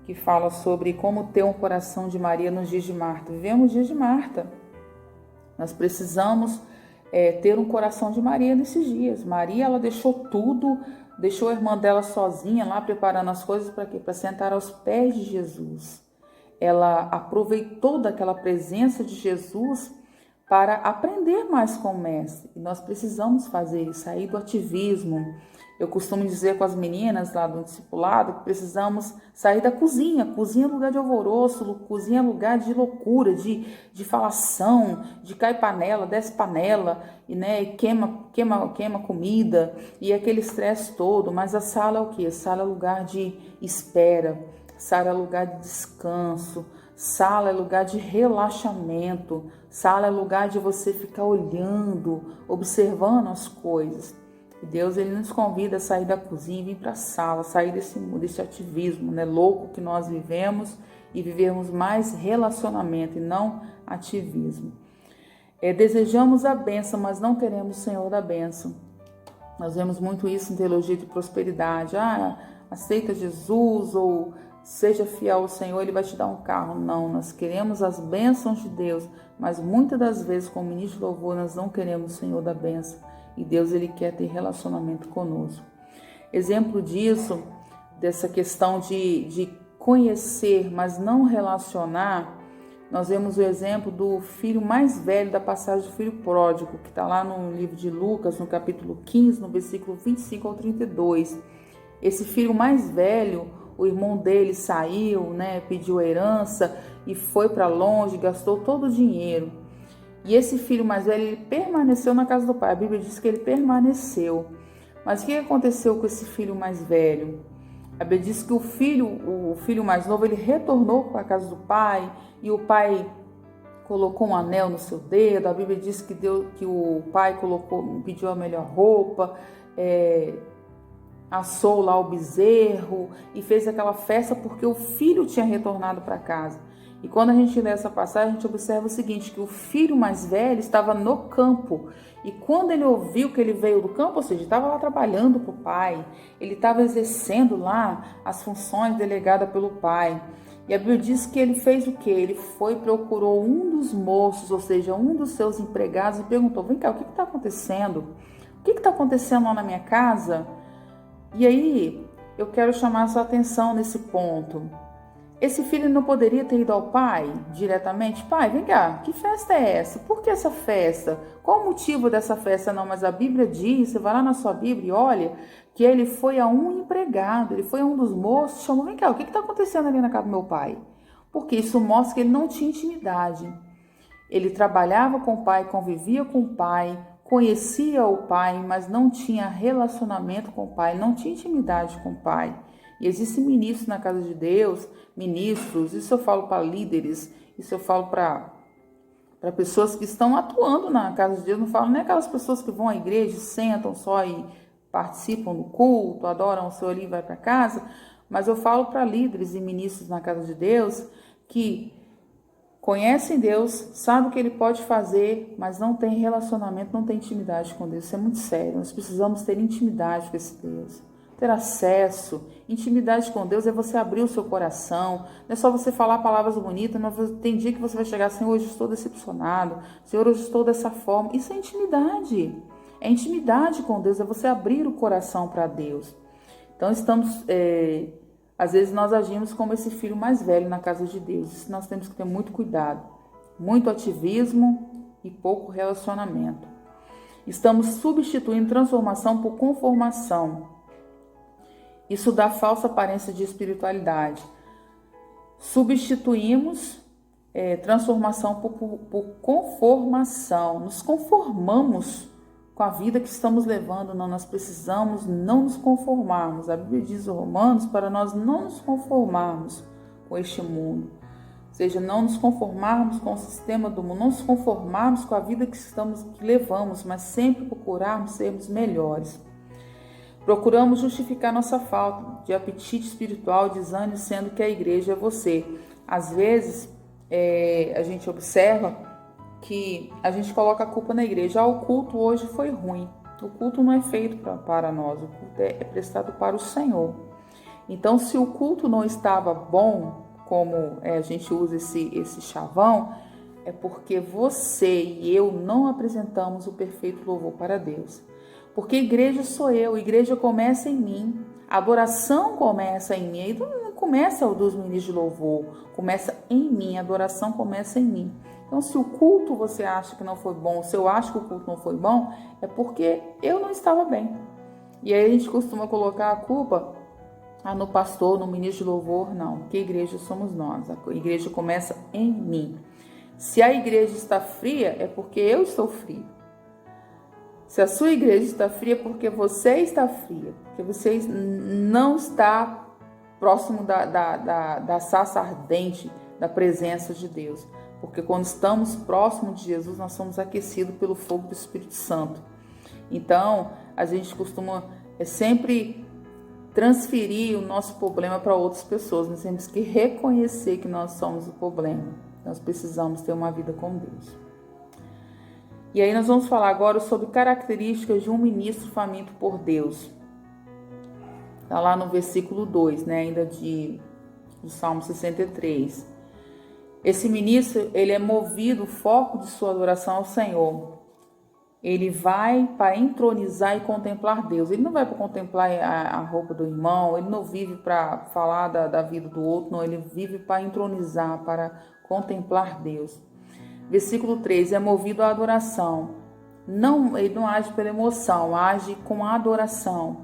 que fala sobre como ter um coração de Maria nos dias de Marta. Vivemos dias de Marta. Nós precisamos ter um coração de Maria nesses dias. Maria, ela deixou tudo, deixou a irmã dela sozinha lá, preparando as coisas para quê? Para sentar aos pés de Jesus. Ela aproveitou daquela presença de Jesus para aprender mais com o mestre. E nós precisamos fazer isso, sair do ativismo. Eu costumo dizer com as meninas lá do discipulado que precisamos sair da cozinha. Cozinha é lugar de alvoroço, cozinha é lugar de loucura, de falação, de cai panela, desce panela, e queima comida, e aquele estresse todo. Mas a sala é o quê? A sala é lugar de espera, sala é lugar de descanso, sala é lugar de relaxamento, sala é lugar de você ficar olhando, observando as coisas. E Deus, Ele nos convida a sair da cozinha e vir para a sala, sair desse ativismo, né, louco que nós vivemos, e vivermos mais relacionamento e não ativismo. Desejamos a bênção, mas não teremos o Senhor da bênção. Nós vemos muito isso em teologia de prosperidade. Aceita Jesus, ou seja fiel ao Senhor, Ele vai te dar um carro. Não, nós queremos as bênçãos de Deus, mas muitas das vezes, como ministro de louvor, nós não queremos o Senhor da bênção. E Deus, Ele quer ter relacionamento conosco. Exemplo disso, dessa questão de conhecer, mas não relacionar, nós vemos o exemplo do filho mais velho, da passagem do filho pródigo, que está lá no livro de Lucas, no capítulo 15, no versículo 25 ao 32. Esse filho mais velho, o irmão dele saiu, pediu a herança e foi para longe, gastou todo o dinheiro. E esse filho mais velho, ele permaneceu na casa do pai. A Bíblia diz que ele permaneceu. Mas o que aconteceu com esse filho mais velho? A Bíblia diz que o filho mais novo, ele retornou para a casa do pai, e o pai colocou um anel no seu dedo. A Bíblia diz que o pai pediu a melhor roupa, assou lá o bezerro e fez aquela festa porque o filho tinha retornado para casa. E quando a gente lê essa passagem, a gente observa o seguinte, que o filho mais velho estava no campo. E quando ele ouviu que ele veio do campo, ou seja, estava lá trabalhando para o pai, ele estava exercendo lá as funções delegadas pelo pai. E a Bíblia diz que ele fez o quê? Ele foi, procurou um dos moços, ou seja, um dos seus empregados, e perguntou: vem cá, o que está acontecendo? O que está acontecendo lá na minha casa? E aí, eu quero chamar a sua atenção nesse ponto. Esse filho não poderia ter ido ao pai diretamente? Pai, vem cá, que festa é essa? Por que essa festa? Qual o motivo dessa festa? Não, mas a Bíblia diz, você vai lá na sua Bíblia e olha, que ele foi a um empregado, ele foi a um dos moços, chamou: vem cá, o que está acontecendo ali na casa do meu pai? Porque isso mostra que ele não tinha intimidade. Ele trabalhava com o pai, convivia com o pai, conhecia o pai, mas não tinha relacionamento com o pai, não tinha intimidade com o pai. E existem ministros na casa de Deus, ministros, isso eu falo para líderes, isso eu falo para pessoas que estão atuando na casa de Deus, não falo nem aquelas pessoas que vão à igreja, sentam só e participam do culto, adoram o Senhor ali e vai para casa, mas eu falo para líderes e ministros na casa de Deus que conhecem Deus, sabem o que Ele pode fazer, mas não tem relacionamento, não tem intimidade com Deus. Isso é muito sério, nós precisamos ter intimidade com esse Deus. Ter acesso, intimidade com Deus é você abrir o seu coração, não é só você falar palavras bonitas, mas tem dia que você vai chegar: Senhor, hoje estou decepcionado, Senhor, hoje estou dessa forma. Isso é intimidade com Deus, é você abrir o coração para Deus. Então às vezes nós agimos como esse filho mais velho na casa de Deus, isso nós temos que ter muito cuidado, muito ativismo e pouco relacionamento. Estamos substituindo transformação por conformação. Isso dá falsa aparência de espiritualidade. Substituímos transformação por conformação. Nos conformamos com a vida que estamos levando. Não, nós precisamos não nos conformarmos. A Bíblia diz em Romanos para nós não nos conformarmos com este mundo. Ou seja, não nos conformarmos com o sistema do mundo, não nos conformarmos com a vida que levamos, mas sempre procurarmos sermos melhores. Procuramos justificar nossa falta de apetite espiritual, desânimo, sendo que a igreja é você. Às vezes, a gente observa que a gente coloca a culpa na igreja. O culto hoje foi ruim. O culto não é feito para nós, o culto é prestado para o Senhor. Então, se o culto não estava bom, como a gente usa esse chavão, é porque você e eu não apresentamos o perfeito louvor para Deus. Porque igreja sou eu, igreja começa em mim, a adoração começa em mim, aí não começa o dos ministros de louvor, começa em mim, a adoração começa em mim. Então, se o culto você acha que não foi bom, se eu acho que o culto não foi bom, é porque eu não estava bem. E aí a gente costuma colocar a culpa no pastor, no ministro de louvor. Não, porque igreja somos nós, a igreja começa em mim. Se a igreja está fria, é porque eu estou frio. Se a sua igreja está fria, é porque você está fria, porque você não está próximo da sarça ardente da presença de Deus. Porque quando estamos próximos de Jesus, nós somos aquecidos pelo fogo do Espírito Santo. Então, a gente costuma sempre transferir o nosso problema para outras pessoas. Nós temos que reconhecer que nós somos o problema. Nós precisamos ter uma vida com Deus. E aí nós vamos falar agora sobre características de um ministro faminto por Deus. Está lá no versículo 2, ainda do Salmo 63. Esse ministro, ele é movido, o foco de sua adoração ao Senhor. Ele vai para entronizar e contemplar Deus. Ele não vai para contemplar a roupa do irmão, ele não vive para falar da vida do outro, não, ele vive para entronizar, para contemplar Deus. Versículo 3, é movido à adoração. Ele não age pela emoção, age com a adoração.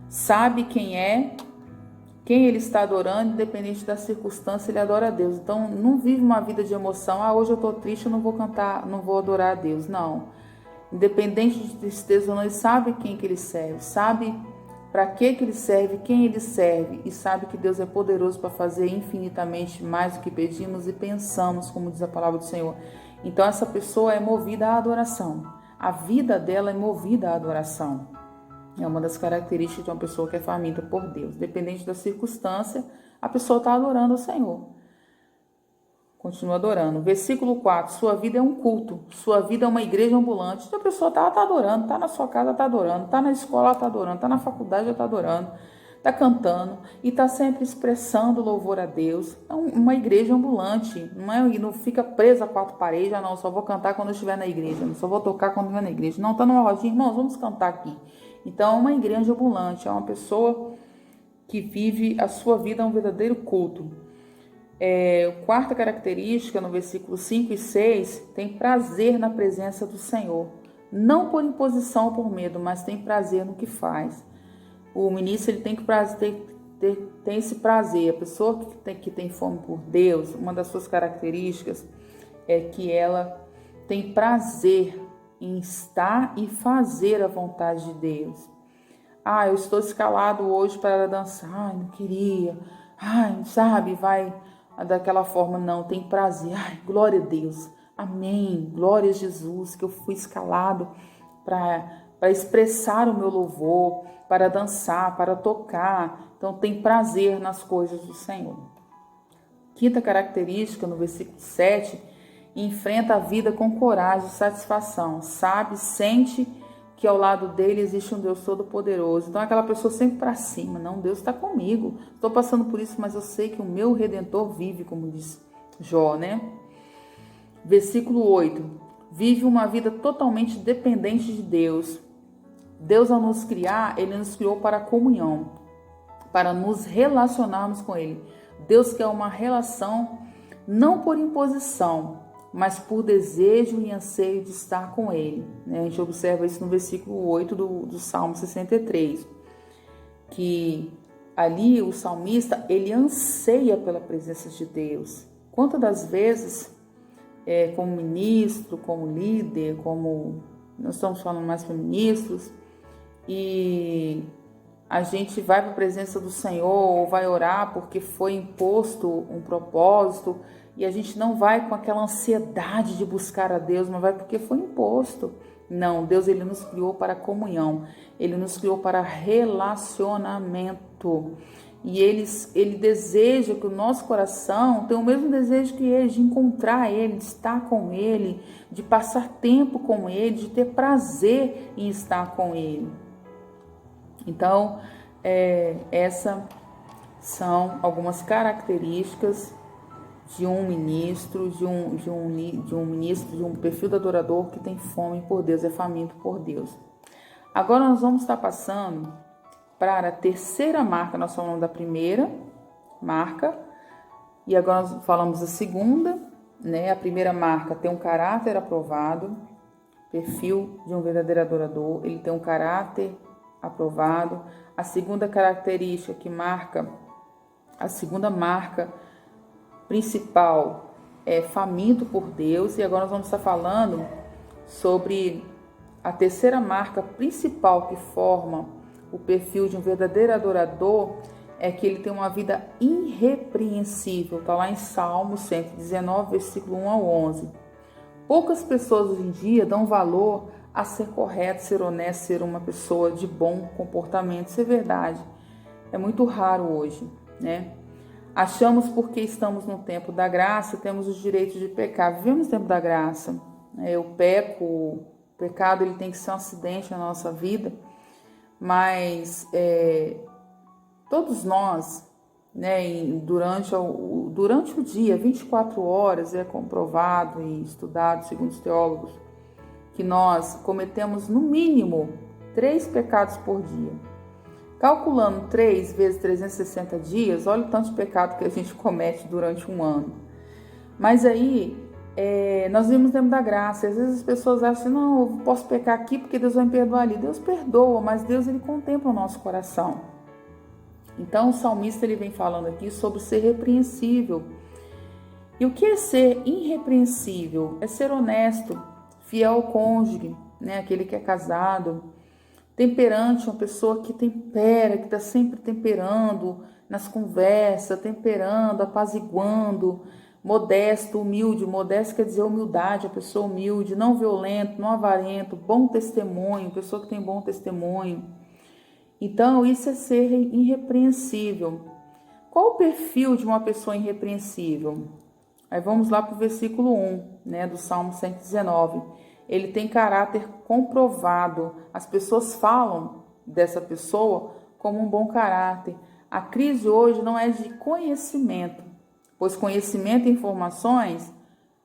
Sabe quem ele está adorando, independente da circunstância, ele adora a Deus. Então, não vive uma vida de emoção. Hoje eu estou triste, eu não vou cantar, não vou adorar a Deus. Não. Independente de tristeza ou não, ele sabe quem que ele serve, sabe para que ele serve, quem ele serve, e sabe que Deus é poderoso para fazer infinitamente mais do que pedimos e pensamos, como diz a palavra do Senhor. Então, essa pessoa é movida à adoração. A vida dela é movida à adoração. É uma das características de uma pessoa que é faminta por Deus. Dependente da circunstância, a pessoa está adorando ao Senhor. Continua adorando. Versículo 4. Sua vida é um culto. Sua vida é uma igreja ambulante. Então a pessoa está adorando. Está na sua casa, está adorando. Está na escola, está adorando. Está na faculdade, está adorando. está cantando e está sempre expressando louvor a Deus. É uma igreja ambulante, não fica presa a quatro paredes, não, só vou cantar quando eu estiver na igreja, não só vou tocar quando estiver na igreja. Não, está numa rodinha, irmãos, vamos cantar aqui. Então, é uma igreja ambulante, é uma pessoa que vive a sua vida um verdadeiro culto. Quarta característica, no versículo 5 e 6, tem prazer na presença do Senhor. Não por imposição ou por medo, mas tem prazer no que faz. O ministro ele tem esse prazer. A pessoa que tem fome por Deus, uma das suas características é que ela tem prazer em estar e fazer a vontade de Deus. Eu estou escalado hoje para dançar, não queria. Sabe, vai daquela forma, não, tem prazer. Glória a Deus. Amém. Glória a Jesus, que eu fui escalado para expressar o meu louvor, para dançar, para tocar. Então, tem prazer nas coisas do Senhor. Quinta característica, no versículo 7, enfrenta a vida com coragem e satisfação. Sabe, sente que ao lado dele existe um Deus todo-poderoso. Então, aquela pessoa sempre para cima. Não, Deus está comigo. Estou passando por isso, mas eu sei que o meu Redentor vive, como diz Jó, né? Versículo 8. Vive uma vida totalmente dependente de Deus. Deus, ao nos criar, Ele nos criou para a comunhão, para nos relacionarmos com Ele. Deus quer uma relação não por imposição, mas por desejo e anseio de estar com Ele. A gente observa isso no versículo 8 do Salmo 63, que ali o salmista, ele anseia pela presença de Deus. Quantas das vezes, como ministro, como líder, como nós estamos falando mais para ministros, e a gente vai para a presença do Senhor ou vai orar porque foi imposto um propósito e a gente não vai com aquela ansiedade de buscar a Deus, mas vai porque foi imposto. Não, Deus ele nos criou para comunhão, Ele nos criou para relacionamento. E ele deseja que o nosso coração tenha o mesmo desejo que ele, de encontrar Ele, de estar com Ele, de passar tempo com Ele, de ter prazer em estar com Ele. Então, essas são algumas características de um ministro, de um perfil do adorador que tem fome por Deus, é faminto por Deus. Agora nós vamos estar passando para a terceira marca. Nós falamos da primeira marca e agora nós falamos da segunda, né? A primeira marca tem um caráter aprovado, perfil de um verdadeiro adorador, ele tem um caráter aprovado. A segunda característica que marca, a segunda marca principal é faminto por Deus. E agora nós vamos estar falando sobre a terceira marca principal que forma o perfil de um verdadeiro adorador, é que ele tem uma vida irrepreensível. Está lá em Salmo 119, versículo 1 ao 11. Poucas pessoas hoje em dia dão valor a ser correto, ser honesto, ser uma pessoa de bom comportamento. Isso é verdade. É muito raro hoje, né? Achamos porque estamos no tempo da graça, temos os direitos de pecar. Vivemos no tempo da graça. Eu peco, o pecado ele tem que ser um acidente na nossa vida, mas todos nós, né, durante o dia, 24 horas, é comprovado e estudado, segundo os teólogos, que nós cometemos no mínimo 3 pecados por dia. Calculando 3 vezes 360 dias, olha o tanto de pecado que a gente comete durante um ano. Mas aí, nós vivemos dentro da graça. Às vezes as pessoas acham assim, não, eu posso pecar aqui porque Deus vai me perdoar ali. Deus perdoa, mas Deus ele contempla o nosso coração. Então o salmista ele vem falando aqui sobre ser repreensível. E o que é ser irrepreensível? É ser honesto, fiel ao cônjuge, né? Aquele que é casado. Temperante, uma pessoa que tempera, que está sempre temperando nas conversas, temperando, apaziguando. Modesto, humilde. Modesto quer dizer humildade, a pessoa humilde, não violento, não avarento, bom testemunho, pessoa que tem bom testemunho. Então, isso é ser irrepreensível. Qual o perfil de uma pessoa irrepreensível? Aí vamos lá para o versículo 1, né, do Salmo 119. Ele tem caráter comprovado. As pessoas falam dessa pessoa como um bom caráter. A crise hoje não é de conhecimento, pois conhecimento e informações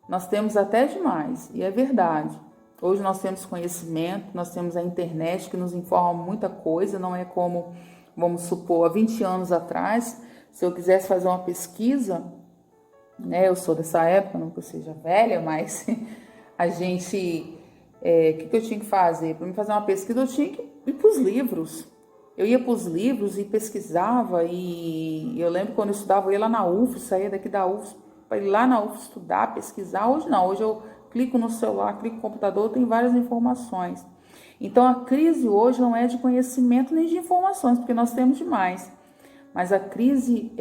nós temos até demais, e é verdade. Hoje nós temos conhecimento, nós temos a internet que nos informa muita coisa, não é como, vamos supor, há 20 anos atrás, se eu quisesse fazer uma pesquisa, né, eu sou dessa época, não que eu seja velha, mas a gente, que eu tinha que fazer? Para me fazer uma pesquisa, eu tinha que ir para os livros. Eu ia para os livros e pesquisava, e eu lembro quando eu estudava, eu ia lá na UF, saía daqui da UF, para ir lá na UF estudar, pesquisar. Hoje não, hoje eu clico no celular, clico no computador, tem várias informações. Então a crise hoje não é de conhecimento nem de informações, porque nós temos demais. Mas a crise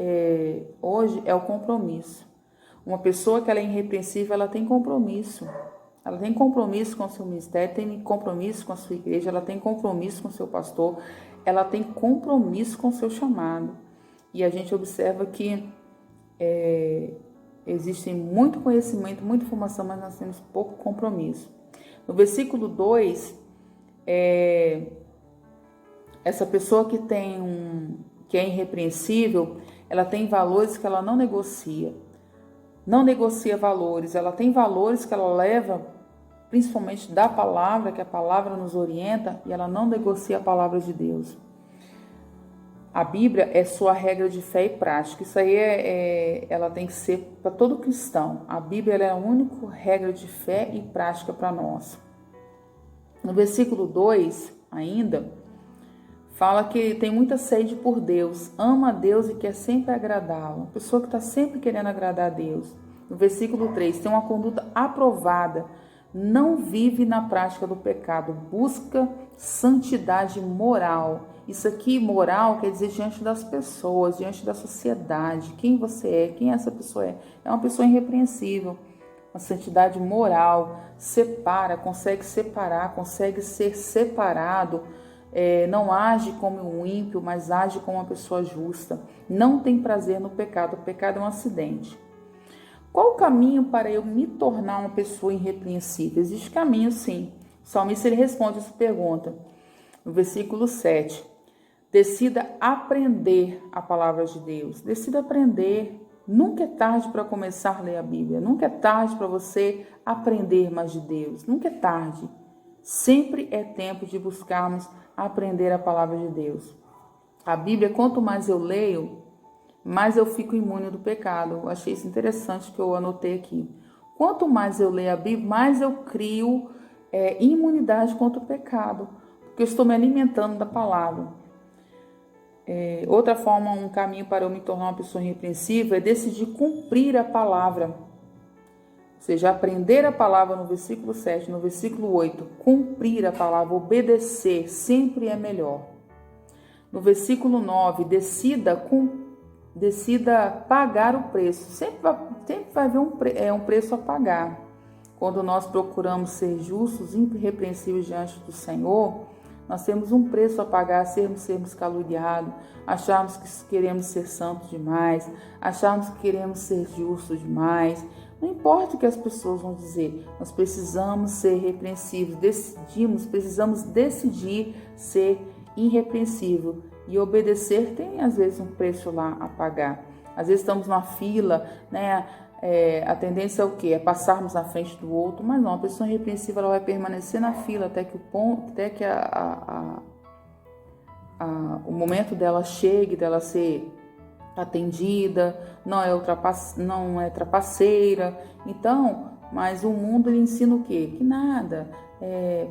hoje é o compromisso. Uma pessoa que ela é irrepreensível, ela tem compromisso. Ela tem compromisso com o seu ministério, tem compromisso com a sua igreja, ela tem compromisso com o seu pastor, ela tem compromisso com o seu chamado. E a gente observa que existe muito conhecimento, muita informação, mas nós temos pouco compromisso. No versículo 2, essa pessoa que que é irrepreensível, ela tem valores que ela não negocia. Não negocia valores, ela tem valores que ela leva, principalmente da palavra, que a palavra nos orienta, e ela não negocia a palavra de Deus. A Bíblia é sua regra de fé e prática. Isso aí ela tem que ser para todo cristão. A Bíblia é a única regra de fé e prática para nós. No versículo 2, ainda, fala que tem muita sede por Deus, ama a Deus e quer sempre agradá-lo. Uma pessoa que está sempre querendo agradar a Deus. No versículo 3, tem uma conduta aprovada, não vive na prática do pecado, busca santidade moral. Isso aqui, moral, quer dizer diante das pessoas, diante da sociedade. Quem você é, quem essa pessoa é? É uma pessoa irrepreensível. Uma santidade moral, separa, consegue separar, consegue ser separado. Não age como um ímpio, mas age como uma pessoa justa. Não tem prazer no pecado. O pecado é um acidente. Qual o caminho para eu me tornar uma pessoa irrepreensível? Existe caminho, sim. O salmista ele responde essa pergunta no versículo 7. Decida aprender a palavra de Deus. Decida aprender. Nunca é tarde para começar a ler a Bíblia. Nunca é tarde para você aprender mais de Deus. Nunca é tarde. Sempre é tempo de buscarmos aprender a palavra de Deus. A Bíblia, quanto mais eu leio, mais eu fico imune do pecado. Eu achei isso interessante que eu anotei aqui. Quanto mais eu leio a Bíblia, mais eu crio imunidade contra o pecado, porque eu estou me alimentando da palavra. Outra forma, um caminho para eu me tornar uma pessoa irrepreensível é decidir cumprir a palavra. Ou seja, aprender a palavra no versículo 7, no versículo 8, cumprir a palavra, obedecer, sempre é melhor. No versículo 9, decida pagar o preço. Sempre vai haver um preço a pagar. Quando nós procuramos ser justos, irrepreensíveis diante do Senhor, nós temos um preço a pagar, sermos caluniados, acharmos que queremos ser santos demais, acharmos que queremos ser justos demais. Não importa o que as pessoas vão dizer, nós precisamos ser irrepreensíveis, precisamos decidir ser irrepreensível. E obedecer tem, às vezes, um preço lá a pagar. Às vezes estamos numa fila, né? A tendência é o quê? É passarmos na frente do outro, mas não, a pessoa irrepreensível ela vai permanecer na fila até que o momento dela chegue, dela ser atendida, não é trapaceira. Então, mas o mundo ele ensina o quê? Que nada,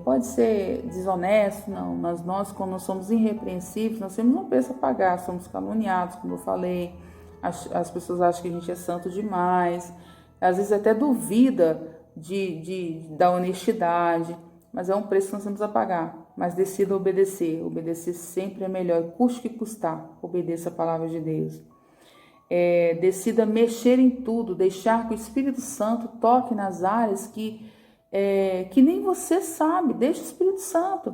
pode ser desonesto, não, mas nós, quando nós somos irrepreensíveis, nós temos um preço a pagar, somos caluniados, como eu falei, as pessoas acham que a gente é santo demais, às vezes até duvida da honestidade, mas é um preço que nós temos a pagar. Mas decida obedecer sempre é melhor, custe que custar, obedeça a palavra de Deus. Decida mexer em tudo, deixar que o Espírito Santo toque nas áreas que nem você sabe, deixa o Espírito Santo.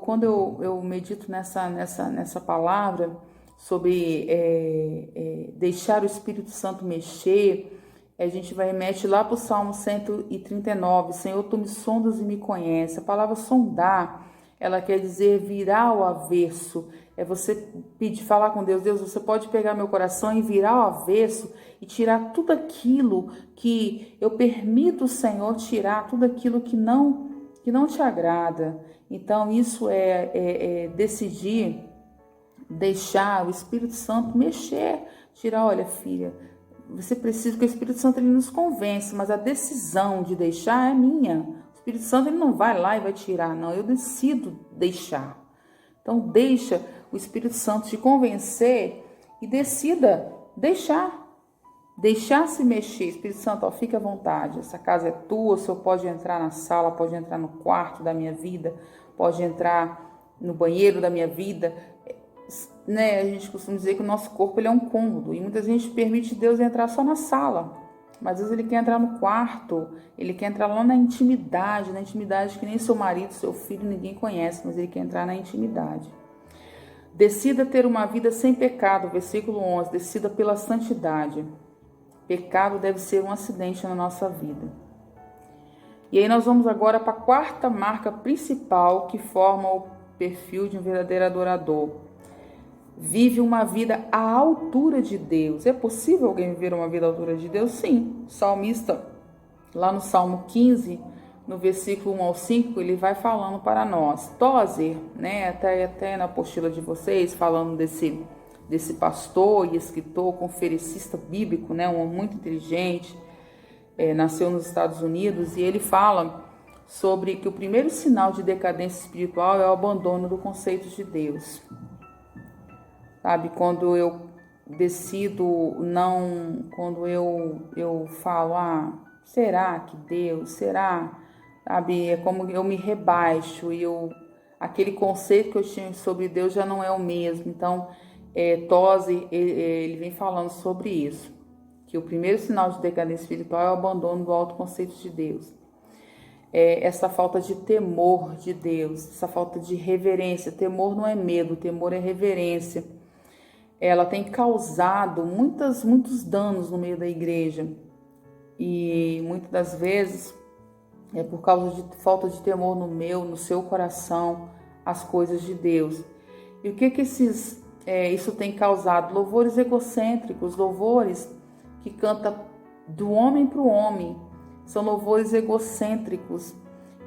Quando eu medito nessa palavra sobre deixar o Espírito Santo mexer, a gente remete lá para o Salmo 139, Senhor, tu me sondas e me conheces. A palavra sondar, ela quer dizer virar ao avesso, É você pedir, falar com Deus, Deus, você pode pegar meu coração e virar ao avesso e tirar tudo aquilo que eu permito o Senhor tirar, tudo aquilo que não te agrada. Então isso é decidir deixar o Espírito Santo mexer, tirar, olha filha, você precisa que o Espírito Santo ele nos convence, mas a decisão de deixar é minha. O Espírito Santo ele não vai lá e vai tirar, não, eu decido deixar. Então deixa o Espírito Santo te convencer e decida deixar se mexer. Espírito Santo, ó, fica à vontade, essa casa é tua, o Senhor pode entrar na sala, pode entrar no quarto da minha vida, pode entrar no banheiro da minha vida, né? A gente costuma dizer que o nosso corpo ele é um cômodo e muita gente permite Deus entrar só na sala, mas às vezes ele quer entrar no quarto, ele quer entrar lá na intimidade que nem seu marido, seu filho, ninguém conhece, mas ele quer entrar na intimidade. Decida ter uma vida sem pecado, versículo 11, decida pela santidade. Pecado deve ser um acidente na nossa vida. E aí nós vamos agora para a quarta marca principal que forma o perfil de um verdadeiro adorador. Vive uma vida à altura de Deus. É possível alguém viver uma vida à altura de Deus? Sim. O salmista, lá no Salmo 15, no versículo 1 ao 5, ele vai falando para nós. Tozer, né, até na apostila de vocês, falando desse pastor e escritor, conferencista bíblico, né, um homem muito inteligente, nasceu nos Estados Unidos, e ele fala sobre que o primeiro sinal de decadência espiritual é o abandono do conceito de Deus. Sabe, quando eu decido não, quando eu falo, será que Deus, será? Sabe, é como eu me rebaixo e aquele conceito que eu tinha sobre Deus já não é o mesmo. Então, Tozer, ele vem falando sobre isso, que o primeiro sinal de decadência espiritual é o abandono do autoconceito de Deus. Essa falta de temor de Deus, essa falta de reverência. Temor não é medo, temor é reverência. Ela tem causado muitos danos no meio da igreja e muitas das vezes é por causa de falta de temor no seu coração, as coisas de Deus. E o que isso tem causado? Louvores egocêntricos, louvores que canta do homem para o homem, são louvores egocêntricos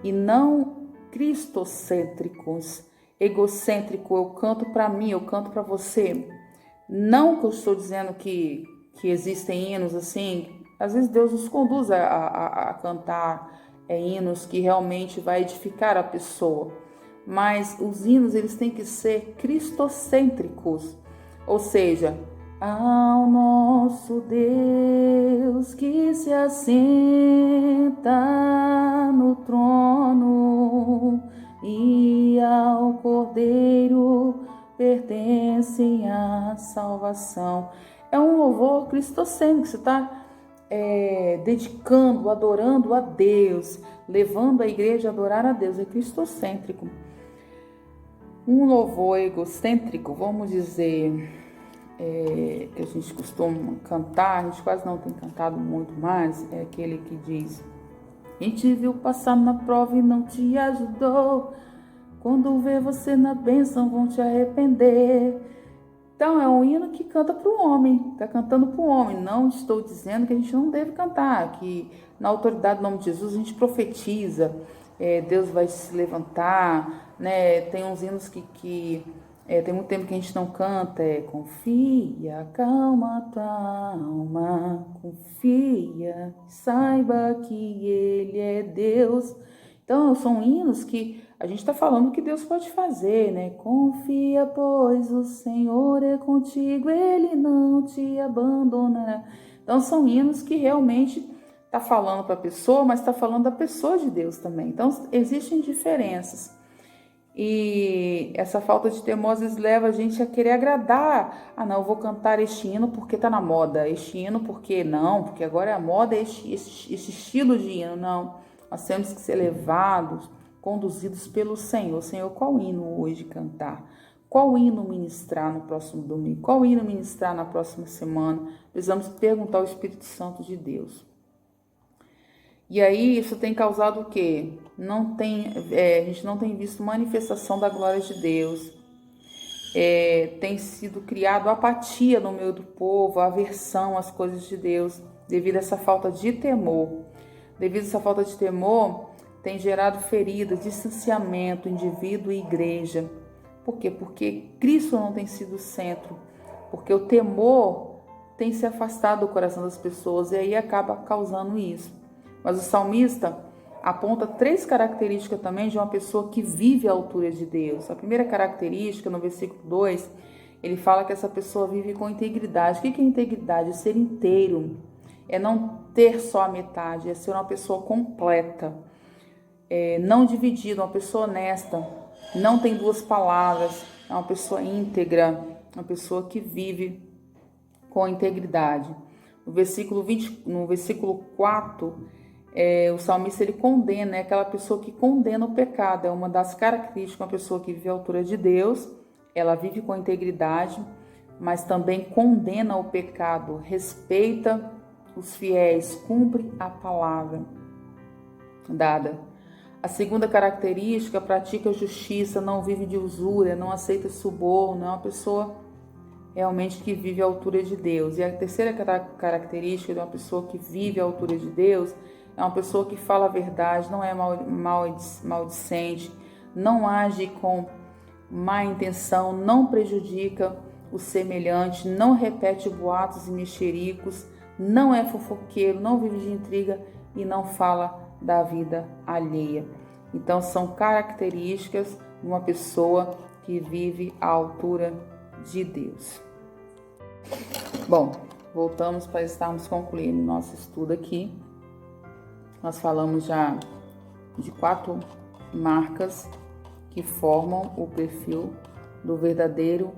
e não cristocêntricos. Egocêntrico, eu canto para mim, eu canto para você. Não que eu estou dizendo que existem hinos assim, às vezes Deus nos conduz a cantar hinos que realmente vai edificar a pessoa, mas os hinos eles têm que ser cristocêntricos, ou seja, ao nosso Deus que se assenta no trono e ao Cordeiro pertencem à salvação. É um louvor cristocêntrico, você está dedicando, adorando a Deus, levando a igreja a adorar a Deus, é cristocêntrico. Um louvor egocêntrico, vamos dizer, que a gente costuma cantar, a gente quase não tem cantado muito mais, é aquele que diz: quem te viu passar na prova e não te ajudou, quando vê você na bênção vão te arrepender. Então é um hino que canta para o homem, está cantando para o homem. Não estou dizendo que a gente não deve cantar, que na autoridade do nome de Jesus a gente profetiza, Deus vai se levantar, né? Tem uns hinos que tem muito tempo que a gente não canta, confia, acalma a tua alma, confia, saiba que Ele é Deus. Então são hinos que a gente está falando que Deus pode fazer, né? Confia, pois o Senhor é contigo, Ele não te abandonará. Então são hinos que realmente está falando para a pessoa, mas está falando da pessoa de Deus também. Então existem diferenças. E essa falta de temor às vezes leva a gente a querer agradar. Não, eu vou cantar este hino porque está na moda. Este hino porque não, porque agora é a moda, este estilo de hino. Não, nós temos que ser levados, conduzidos pelo Senhor. Senhor, qual hino hoje cantar? Qual hino ministrar no próximo domingo? Qual hino ministrar na próxima semana? Precisamos perguntar ao Espírito Santo de Deus. E aí isso tem causado o quê? A gente não tem visto manifestação da glória de Deus. tem sido criado apatia no meio do povo, aversão às coisas de Deus, devido a essa falta de temor. Devido a essa falta de temor, tem gerado feridas, distanciamento, indivíduo e igreja. Por quê? Porque Cristo não tem sido o centro, porque o temor tem se afastado do coração das pessoas e aí acaba causando isso. Mas o salmista aponta 3 características também de uma pessoa que vive à altura de Deus. A primeira característica, no versículo 2, ele fala que essa pessoa vive com integridade. O que é integridade? É ser inteiro, é não ter só a metade, é ser uma pessoa completa, não dividida, uma pessoa honesta, não tem 2 palavras, é uma pessoa íntegra, uma pessoa que vive com integridade. No versículo 4, o salmista ele condena, é aquela pessoa que condena o pecado, é uma das características de uma pessoa que vive à altura de Deus, ela vive com integridade, mas também condena o pecado, respeita os fiéis, cumpre a palavra dada. A segunda característica, pratica justiça, não vive de usura, não aceita suborno, é uma pessoa realmente que vive à altura de Deus. E a terceira característica de uma pessoa que vive à altura de Deus é uma pessoa que fala a verdade, não é maldicente, não age com má intenção, não prejudica o semelhante, não repete boatos e mexericos, não é fofoqueiro, não vive de intriga e não fala da vida alheia. Então são características de uma pessoa que vive à altura de Deus. Bom, voltamos para estarmos concluindo nosso estudo aqui. Nós falamos já de 4 marcas que formam o perfil do verdadeiro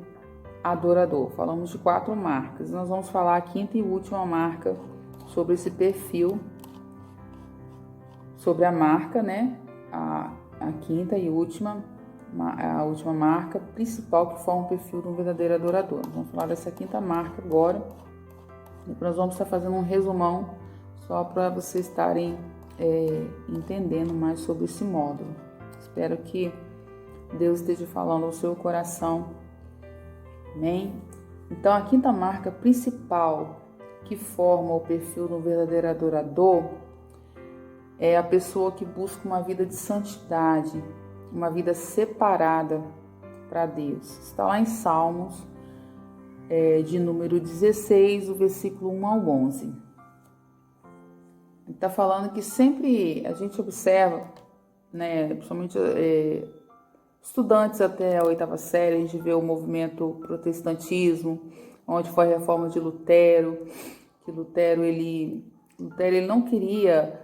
adorador. Falamos de 4 marcas. Nós vamos falar a 5ª e última marca sobre esse perfil, sobre a marca, né? A 5ª e última marca principal que forma o perfil de um verdadeiro adorador. Nós vamos falar dessa 5ª marca agora. Depois nós vamos estar fazendo um resumão só para vocês estarem entendendo mais sobre esse módulo. Espero que Deus esteja falando ao seu coração. Amém? Então, a 5ª marca principal que forma o perfil do verdadeiro adorador é a pessoa que busca uma vida de santidade, uma vida separada para Deus. Está lá em Salmos, de número 16, o versículo 1 ao 11. Está falando que sempre a gente observa, né, principalmente estudantes até a 8ª série, a gente vê o movimento protestantismo, onde foi a reforma de Lutero, que Lutero ele não queria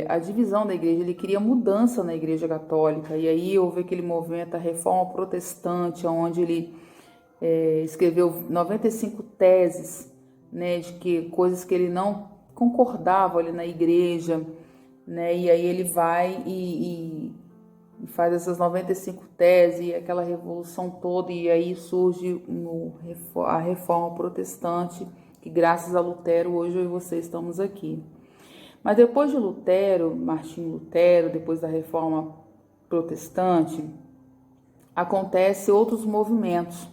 a divisão da igreja, ele queria mudança na igreja católica, e aí houve aquele movimento, a reforma protestante, onde ele escreveu 95 teses, né, de que coisas que ele não concordava ali na igreja, né, e aí ele vai e faz essas 95 teses, e aquela revolução toda, e aí surge a reforma protestante, que graças a Lutero, hoje eu e você estamos aqui. Mas depois de Lutero, Martinho Lutero, depois da reforma protestante, acontecem outros movimentos,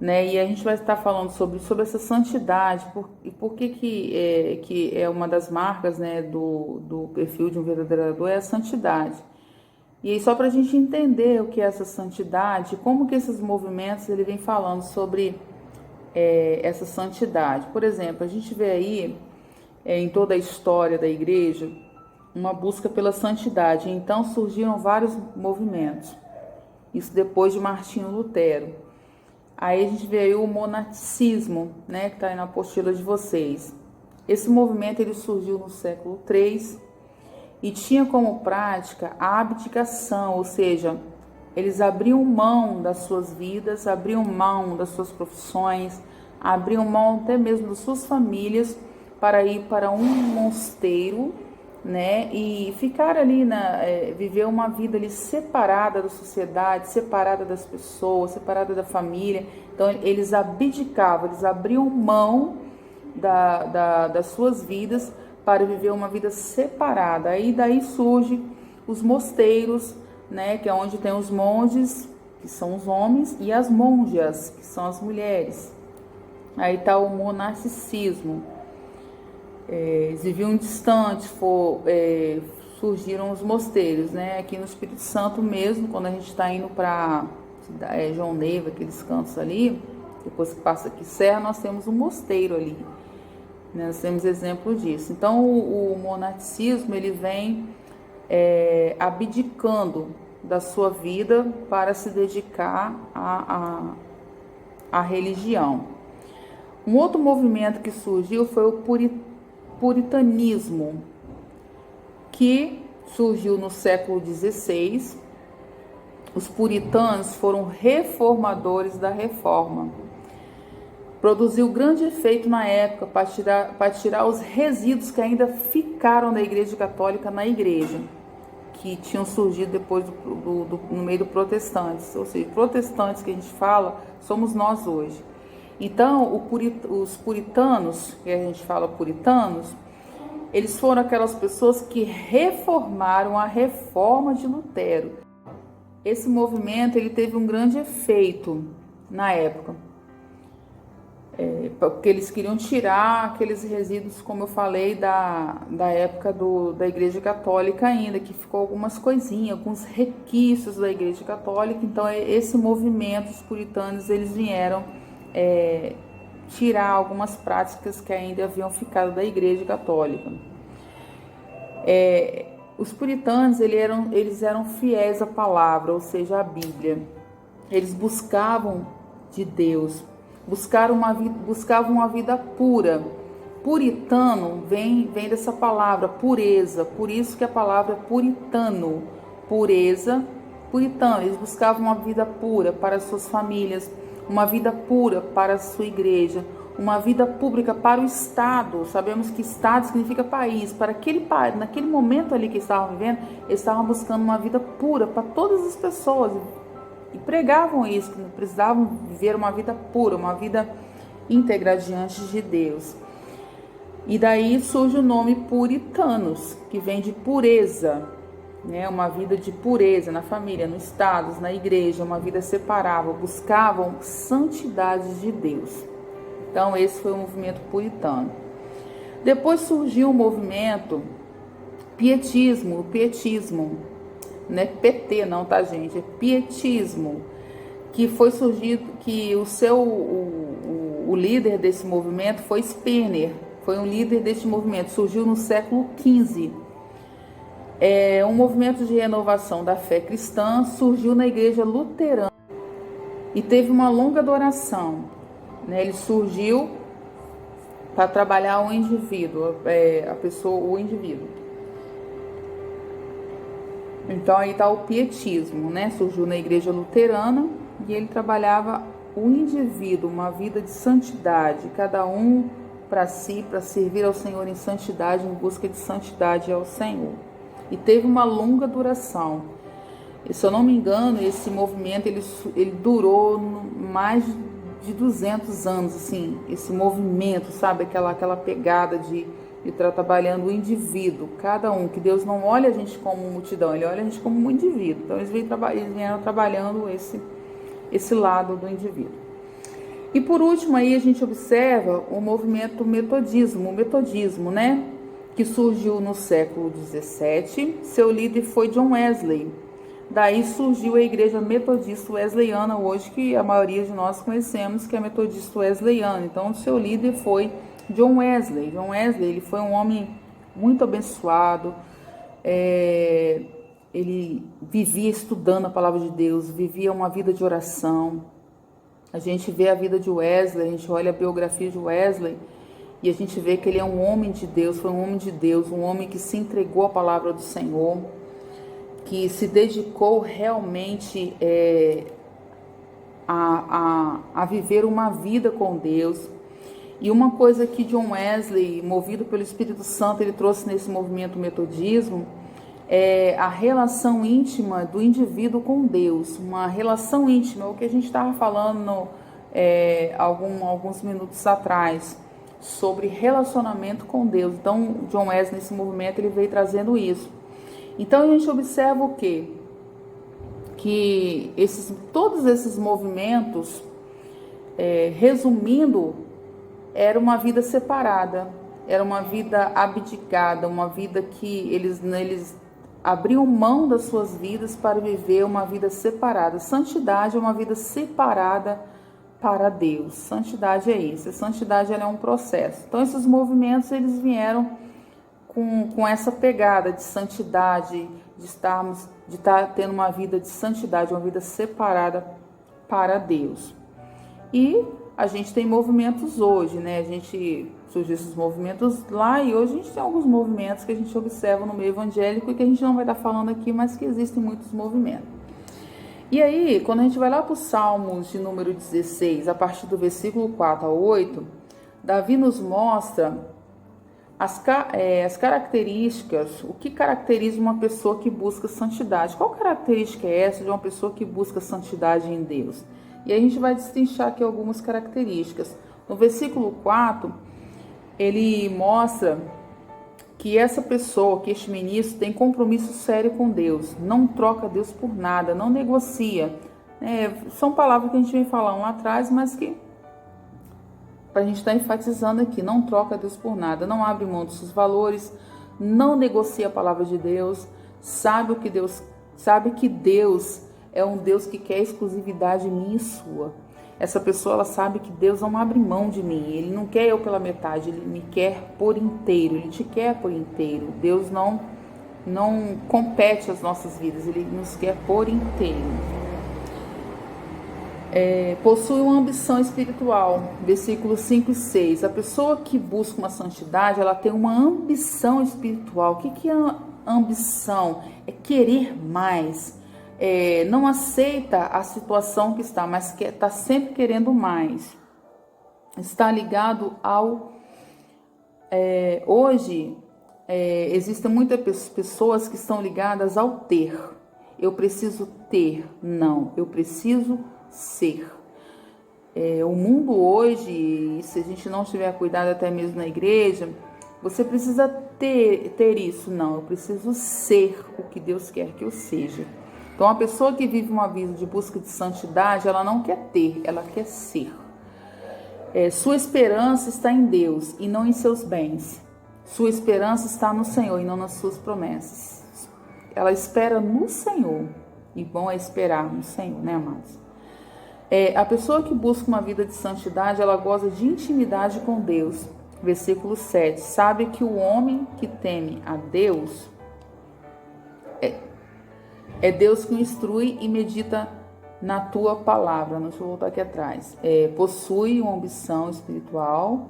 né? E a gente vai estar falando sobre essa santidade, e por que é uma das marcas, né, do perfil de um verdadeiro adorador, é a santidade. E aí, só para a gente entender o que é essa santidade, como que esses movimentos ele vem falando sobre essa santidade. Por exemplo, a gente vê aí em toda a história da igreja uma busca pela santidade. Então surgiram vários movimentos. Isso depois de Martinho Lutero. Aí a gente vê aí o monasticismo, né, que está aí na apostila de vocês. Esse movimento ele surgiu no século III e tinha como prática a abdicação, ou seja, eles abriam mão das suas vidas, abriam mão das suas profissões, abriam mão até mesmo das suas famílias para ir para um mosteiro, né, e ficar ali, viver uma vida ali separada da sociedade, separada das pessoas, separada da família. Então eles abdicavam, eles abriam mão das suas vidas para viver uma vida separada. Aí daí surge os mosteiros, né, que é onde tem os monges que são os homens, e as monjas, que são as mulheres. Aí está o monasticismo. Eles viviam distantes, surgiram os mosteiros, né? Aqui no Espírito Santo mesmo, quando a gente está indo para João Neiva, aqueles cantos ali, depois que passa aqui Serra, nós temos um mosteiro ali, né? Nós temos exemplo disso. Então o monasticismo, ele vem abdicando da sua vida para se dedicar à religião. Um outro movimento que surgiu foi o puritanismo, que surgiu no século XVI. Os puritanos foram reformadores da reforma. Produziu grande efeito na época para tirar os resíduos que ainda ficaram da Igreja Católica na igreja, que tinham surgido depois no meio dos protestantes. Ou seja, protestantes que a gente fala, somos nós hoje. Então, os puritanos, que a gente fala puritanos, eles foram aquelas pessoas que reformaram a reforma de Lutero. Esse movimento, ele teve um grande efeito na época, porque eles queriam tirar aqueles resíduos, como eu falei, da época da Igreja Católica ainda, que ficou algumas coisinhas, alguns requisitos da Igreja Católica. Então, esse movimento, os puritanos, eles vieram tirar algumas práticas que ainda haviam ficado da Igreja Católica. Os puritanos, eles eram fiéis à palavra, ou seja, à Bíblia. Eles buscavam de Deus, buscavam uma vida pura. Puritano vem dessa palavra, pureza, por isso que a palavra é puritano, pureza, puritano. Eles buscavam uma vida pura para suas famílias, uma vida pura para a sua igreja, uma vida pública para o Estado. Sabemos que Estado significa país. Para aquele país, naquele momento ali que estavam vivendo, eles estavam buscando uma vida pura para todas as pessoas e pregavam isso, que precisavam viver uma vida pura, uma vida íntegra diante de Deus. E daí surge o nome puritanos, que vem de pureza, né? Uma vida de pureza na família, no Estado, na igreja, uma vida separada, buscavam santidade de Deus. Então esse foi o movimento puritano. Depois surgiu o movimento pietismo, o pietismo, não é PT não, tá gente, é pietismo, que foi surgido, que o líder desse movimento foi Spener, foi um líder desse movimento, surgiu no século XV. Um movimento de renovação da fé cristã, surgiu na igreja luterana e teve uma longa duração, né? Ele surgiu para trabalhar o indivíduo, o indivíduo. Então aí está o pietismo, né? Surgiu na igreja luterana e ele trabalhava o indivíduo, uma vida de santidade, cada um para si, para servir ao Senhor em santidade, em busca de santidade ao Senhor. E teve uma longa duração. E, se eu não me engano, esse movimento ele durou mais de 200 anos, assim, esse movimento, sabe, aquela pegada de estar trabalhando o indivíduo, cada um, que Deus não olha a gente como multidão, Ele olha a gente como um indivíduo. Então eles vieram trabalhando esse lado do indivíduo. E por último aí a gente observa o movimento metodismo, né? Que surgiu no século XVII. Seu líder foi John Wesley. Daí surgiu a igreja metodista wesleyana hoje, que a maioria de nós conhecemos, que é metodista wesleyana. Então o seu líder foi John Wesley. John Wesley, ele foi um homem muito abençoado. Ele vivia estudando a palavra de Deus, vivia uma vida de oração. A gente vê a vida de Wesley, a gente olha a biografia de Wesley e a gente vê que ele é um homem de Deus, foi um homem de Deus, um homem que se entregou à palavra do Senhor, que se dedicou realmente a viver uma vida com Deus. E uma coisa que John Wesley, movido pelo Espírito Santo, ele trouxe nesse movimento metodismo, é a relação íntima do indivíduo com Deus, uma relação íntima, o que a gente estava falando alguns minutos atrás, sobre relacionamento com Deus. Então, John Wesley, nesse movimento, ele veio trazendo isso. Então, a gente observa o quê? que todos esses movimentos, resumindo, era uma vida separada, era uma vida abdicada, uma vida que eles abriam mão das suas vidas para viver uma vida separada. Santidade é uma vida separada para Deus. Santidade é isso. A santidade ela é um processo. Então esses movimentos eles vieram com essa pegada de santidade, de estar tendo uma vida de santidade, uma vida separada para Deus. E a gente tem movimentos hoje, né? Surgiu esses movimentos lá e hoje a gente tem alguns movimentos que a gente observa no meio evangélico e que a gente não vai estar falando aqui, mas que existem muitos movimentos. E aí, quando a gente vai lá para os Salmos de número 16, a partir do versículo 4 a 8, Davi nos mostra as características, o que caracteriza uma pessoa que busca santidade. Qual característica é essa de uma pessoa que busca santidade em Deus? E a gente vai destrinchar aqui algumas características. No versículo 4, ele mostra que essa pessoa, que este ministro, tem compromisso sério com Deus, não troca Deus por nada, não negocia. São palavras que a gente vem falando lá atrás, mas que a gente está enfatizando aqui, não troca Deus por nada, não abre mão dos seus valores, não negocia a palavra de Deus, sabe que Deus é um Deus que quer exclusividade minha e sua. Essa pessoa ela sabe que Deus não abre mão de mim, Ele não quer eu pela metade, Ele me quer por inteiro, Ele te quer por inteiro. Deus não compete as nossas vidas, Ele nos quer por inteiro. Possui uma ambição espiritual, versículos 5 e 6. A pessoa que busca uma santidade, ela tem uma ambição espiritual. O que é ambição? É querer mais. Não aceita a situação que está, mas está sempre querendo mais. Está ligado ao... Hoje, existem muitas pessoas que estão ligadas ao ter. Eu preciso ter. Não, eu preciso ser. O mundo hoje, se a gente não tiver cuidado até mesmo na igreja, você precisa ter isso. Não, eu preciso ser o que Deus quer que eu seja. Então, a pessoa que vive uma vida de busca de santidade, ela não quer ter, ela quer ser. Sua esperança está em Deus e não em seus bens. Sua esperança está no Senhor e não nas suas promessas. Ela espera no Senhor. E bom é esperar no Senhor, né, amados? A pessoa que busca uma vida de santidade, ela goza de intimidade com Deus. Versículo 7. Sabe que o homem que teme a Deus é Deus que o instrui e medita na tua palavra. Deixa eu voltar aqui atrás. Possui uma ambição espiritual,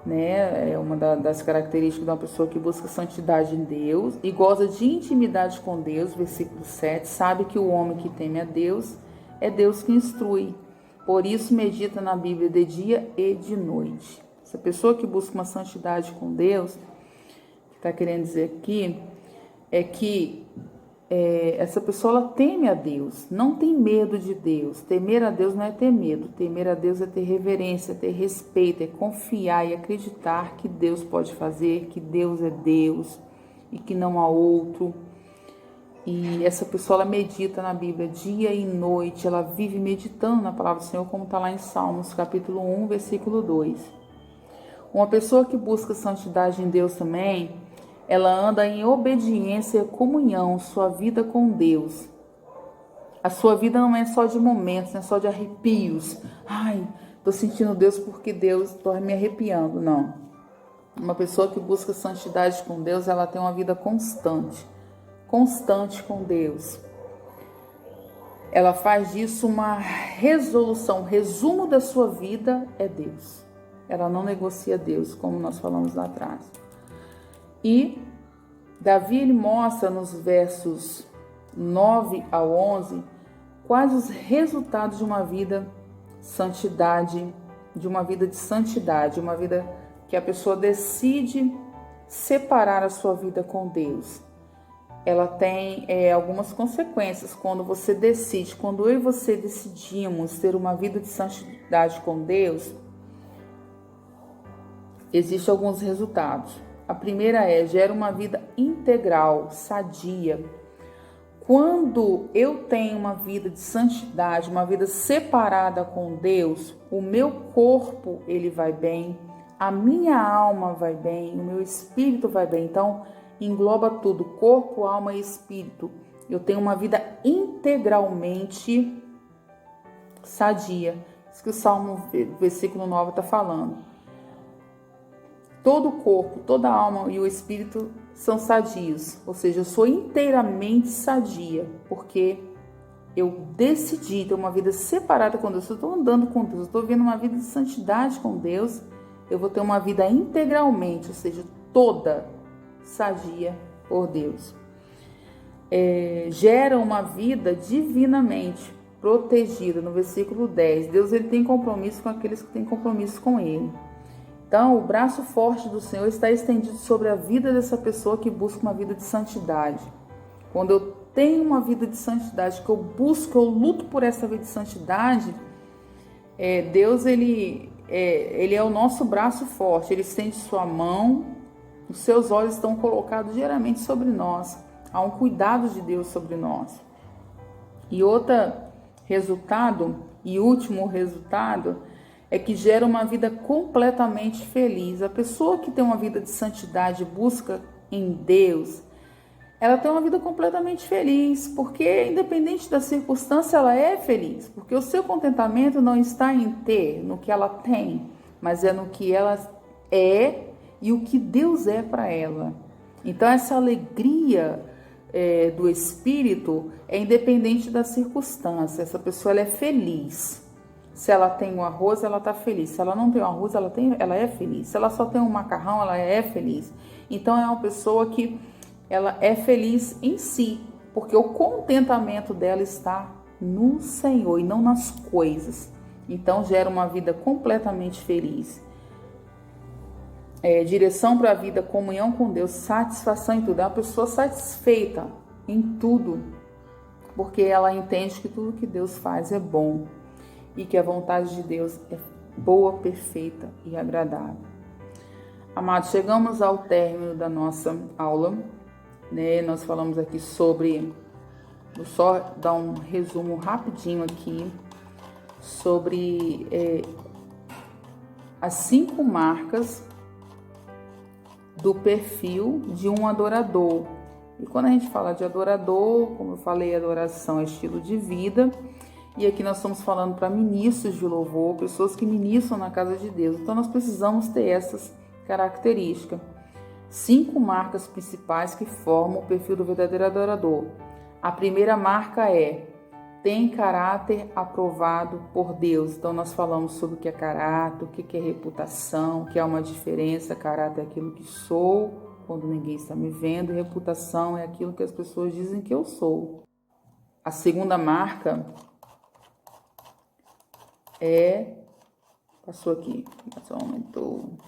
né? É uma das características de uma pessoa que busca santidade em Deus e goza de intimidade com Deus. Versículo 7. Sabe que o homem que teme a Deus é Deus que instrui. Por isso medita na Bíblia de dia e de noite. Essa pessoa que busca uma santidade com Deus, que está querendo dizer aqui, é que essa pessoa ela teme a Deus, não tem medo de Deus. Temer a Deus não é ter medo, temer a Deus é ter reverência, é ter respeito, é confiar e acreditar que Deus pode fazer, que Deus é Deus e que não há outro. E essa pessoa ela medita na Bíblia dia e noite, ela vive meditando na palavra do Senhor, como está lá em Salmos, capítulo 1, versículo 2. Uma pessoa que busca santidade em Deus também, ela anda em obediência e comunhão, sua vida com Deus. A sua vida não é só de momentos, não é só de arrepios. Ai, estou sentindo Deus porque Deus, estou me arrepiando. Não. Uma pessoa que busca santidade com Deus, ela tem uma vida constante com Deus. Ela faz disso uma resolução, o resumo da sua vida é Deus. Ela não negocia Deus, como nós falamos lá atrás. E Davi ele mostra nos versos 9 a 11 quais os resultados de uma vida santidade, de uma vida de santidade, uma vida que a pessoa decide separar a sua vida com Deus. Ela tem algumas consequências quando você decide, quando eu e você decidimos ter uma vida de santidade com Deus, existem alguns resultados. A primeira gera uma vida integral, sadia. quando eu tenho uma vida de santidade, uma vida separada com Deus, o meu corpo ele vai bem, a minha alma vai bem, o meu espírito vai bem. Então, engloba tudo, corpo, alma e espírito. Eu tenho uma vida integralmente sadia. Isso que o Salmo, versículo 9, está falando. Todo o corpo, toda a alma e o espírito são sadios. Ou seja, eu sou inteiramente sadia, porque eu decidi ter uma vida separada com Deus. Eu estou andando com Deus, eu estou vivendo uma vida de santidade com Deus. Eu vou ter uma vida integralmente, ou seja, toda sadia por Deus. Gera uma vida divinamente protegida. No versículo 10, Deus ele tem compromisso com aqueles que têm compromisso com Ele. Então, o braço forte do Senhor está estendido sobre a vida dessa pessoa que busca uma vida de santidade. Quando eu tenho uma vida de santidade, que eu busco, eu luto por essa vida de santidade, Deus ele é o nosso braço forte. Ele estende sua mão, os seus olhos estão colocados diariamente sobre nós. Há um cuidado de Deus sobre nós. E outro resultado, e último resultado, é que gera uma vida completamente feliz. A pessoa que tem uma vida de santidade, busca em Deus, ela tem uma vida completamente feliz, porque independente da circunstância, ela é feliz, porque o seu contentamento não está em ter, no que ela tem, mas é no que ela é e o que Deus é para ela. Então essa alegria do Espírito é independente da circunstância. Essa pessoa ela é feliz. Se ela tem um arroz, ela está feliz. Se ela não tem um arroz, ela é feliz. Se ela só tem um macarrão, ela é feliz. Então é uma pessoa que ela é feliz em si, porque o contentamento dela está no Senhor e não nas coisas. Então gera uma vida completamente feliz. Direção para a vida, comunhão com Deus, satisfação em tudo. É uma pessoa satisfeita em tudo, porque ela entende que tudo que Deus faz é bom e que a vontade de Deus é boa, perfeita e agradável. Amados, chegamos ao término da nossa aula, né? Nós falamos aqui sobre, vou só dar um resumo rapidinho aqui, sobre as 5 marcas do perfil de um adorador. E quando a gente fala de adorador, como eu falei, adoração é estilo de vida. E aqui nós estamos falando para ministros de louvor, pessoas que ministram na casa de Deus. Então nós precisamos ter essas características. 5 marcas principais que formam o perfil do verdadeiro adorador. A primeira marca tem caráter aprovado por Deus. Então nós falamos sobre o que é caráter, o que é reputação, que há uma diferença. Caráter é aquilo que sou quando ninguém está me vendo, e reputação é aquilo que as pessoas dizem que eu sou. A segunda marca passou aqui, só aumentou.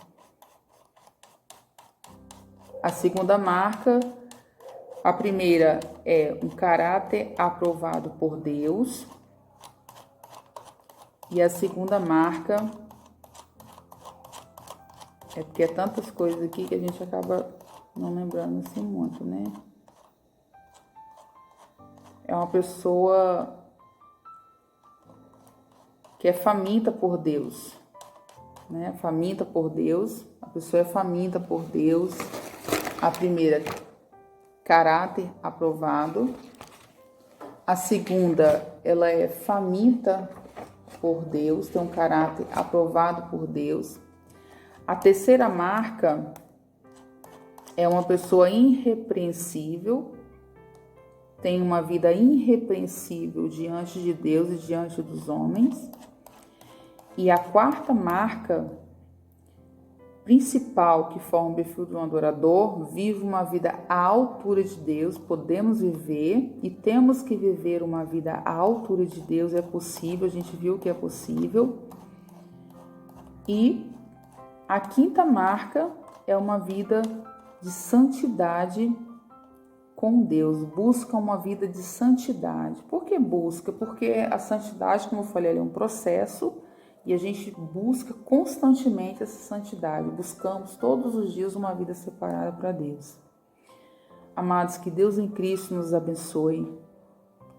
A segunda marca, a primeira é um caráter aprovado por Deus. E a segunda marca, porque é tantas coisas aqui que a gente acaba não lembrando assim muito, né? É uma pessoa que é faminta por Deus, né? Faminta por Deus, a pessoa é faminta por Deus. A primeira, caráter aprovado. A segunda, ela é faminta por Deus, tem um caráter aprovado por Deus. A terceira marca é uma pessoa irrepreensível, tem uma vida irrepreensível diante de Deus e diante dos homens. E a quarta marca principal que forma o perfil de um adorador, vive uma vida à altura de Deus. Podemos viver e temos que viver uma vida à altura de Deus, é possível, a gente viu que é possível. E a quinta marca é uma vida de santidade com Deus, busca uma vida de santidade. Por que busca? Porque a santidade, como eu falei, é um processo e a gente busca constantemente essa santidade. Buscamos todos os dias uma vida separada para Deus. Amados, que Deus em Cristo nos abençoe.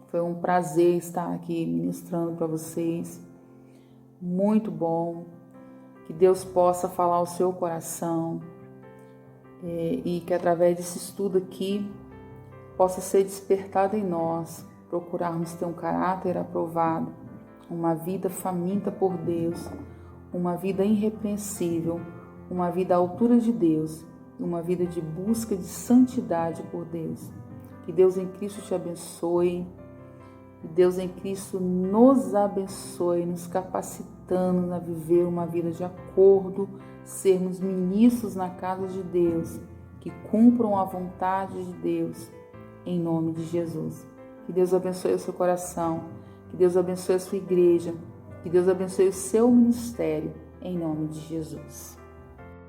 Foi um prazer estar aqui ministrando para vocês. Muito bom. Que Deus possa falar ao seu coração e que através desse estudo aqui possa ser despertado em nós, procurarmos ter um caráter aprovado, uma vida faminta por Deus, uma vida irrepreensível, uma vida à altura de Deus, uma vida de busca de santidade por Deus. Que Deus em Cristo te abençoe, que Deus em Cristo nos abençoe, nos capacitando a viver uma vida de acordo, sermos ministros na casa de Deus, que cumpram a vontade de Deus, em nome de Jesus. Que Deus abençoe o seu coração, que Deus abençoe a sua igreja, que Deus abençoe o seu ministério, em nome de Jesus.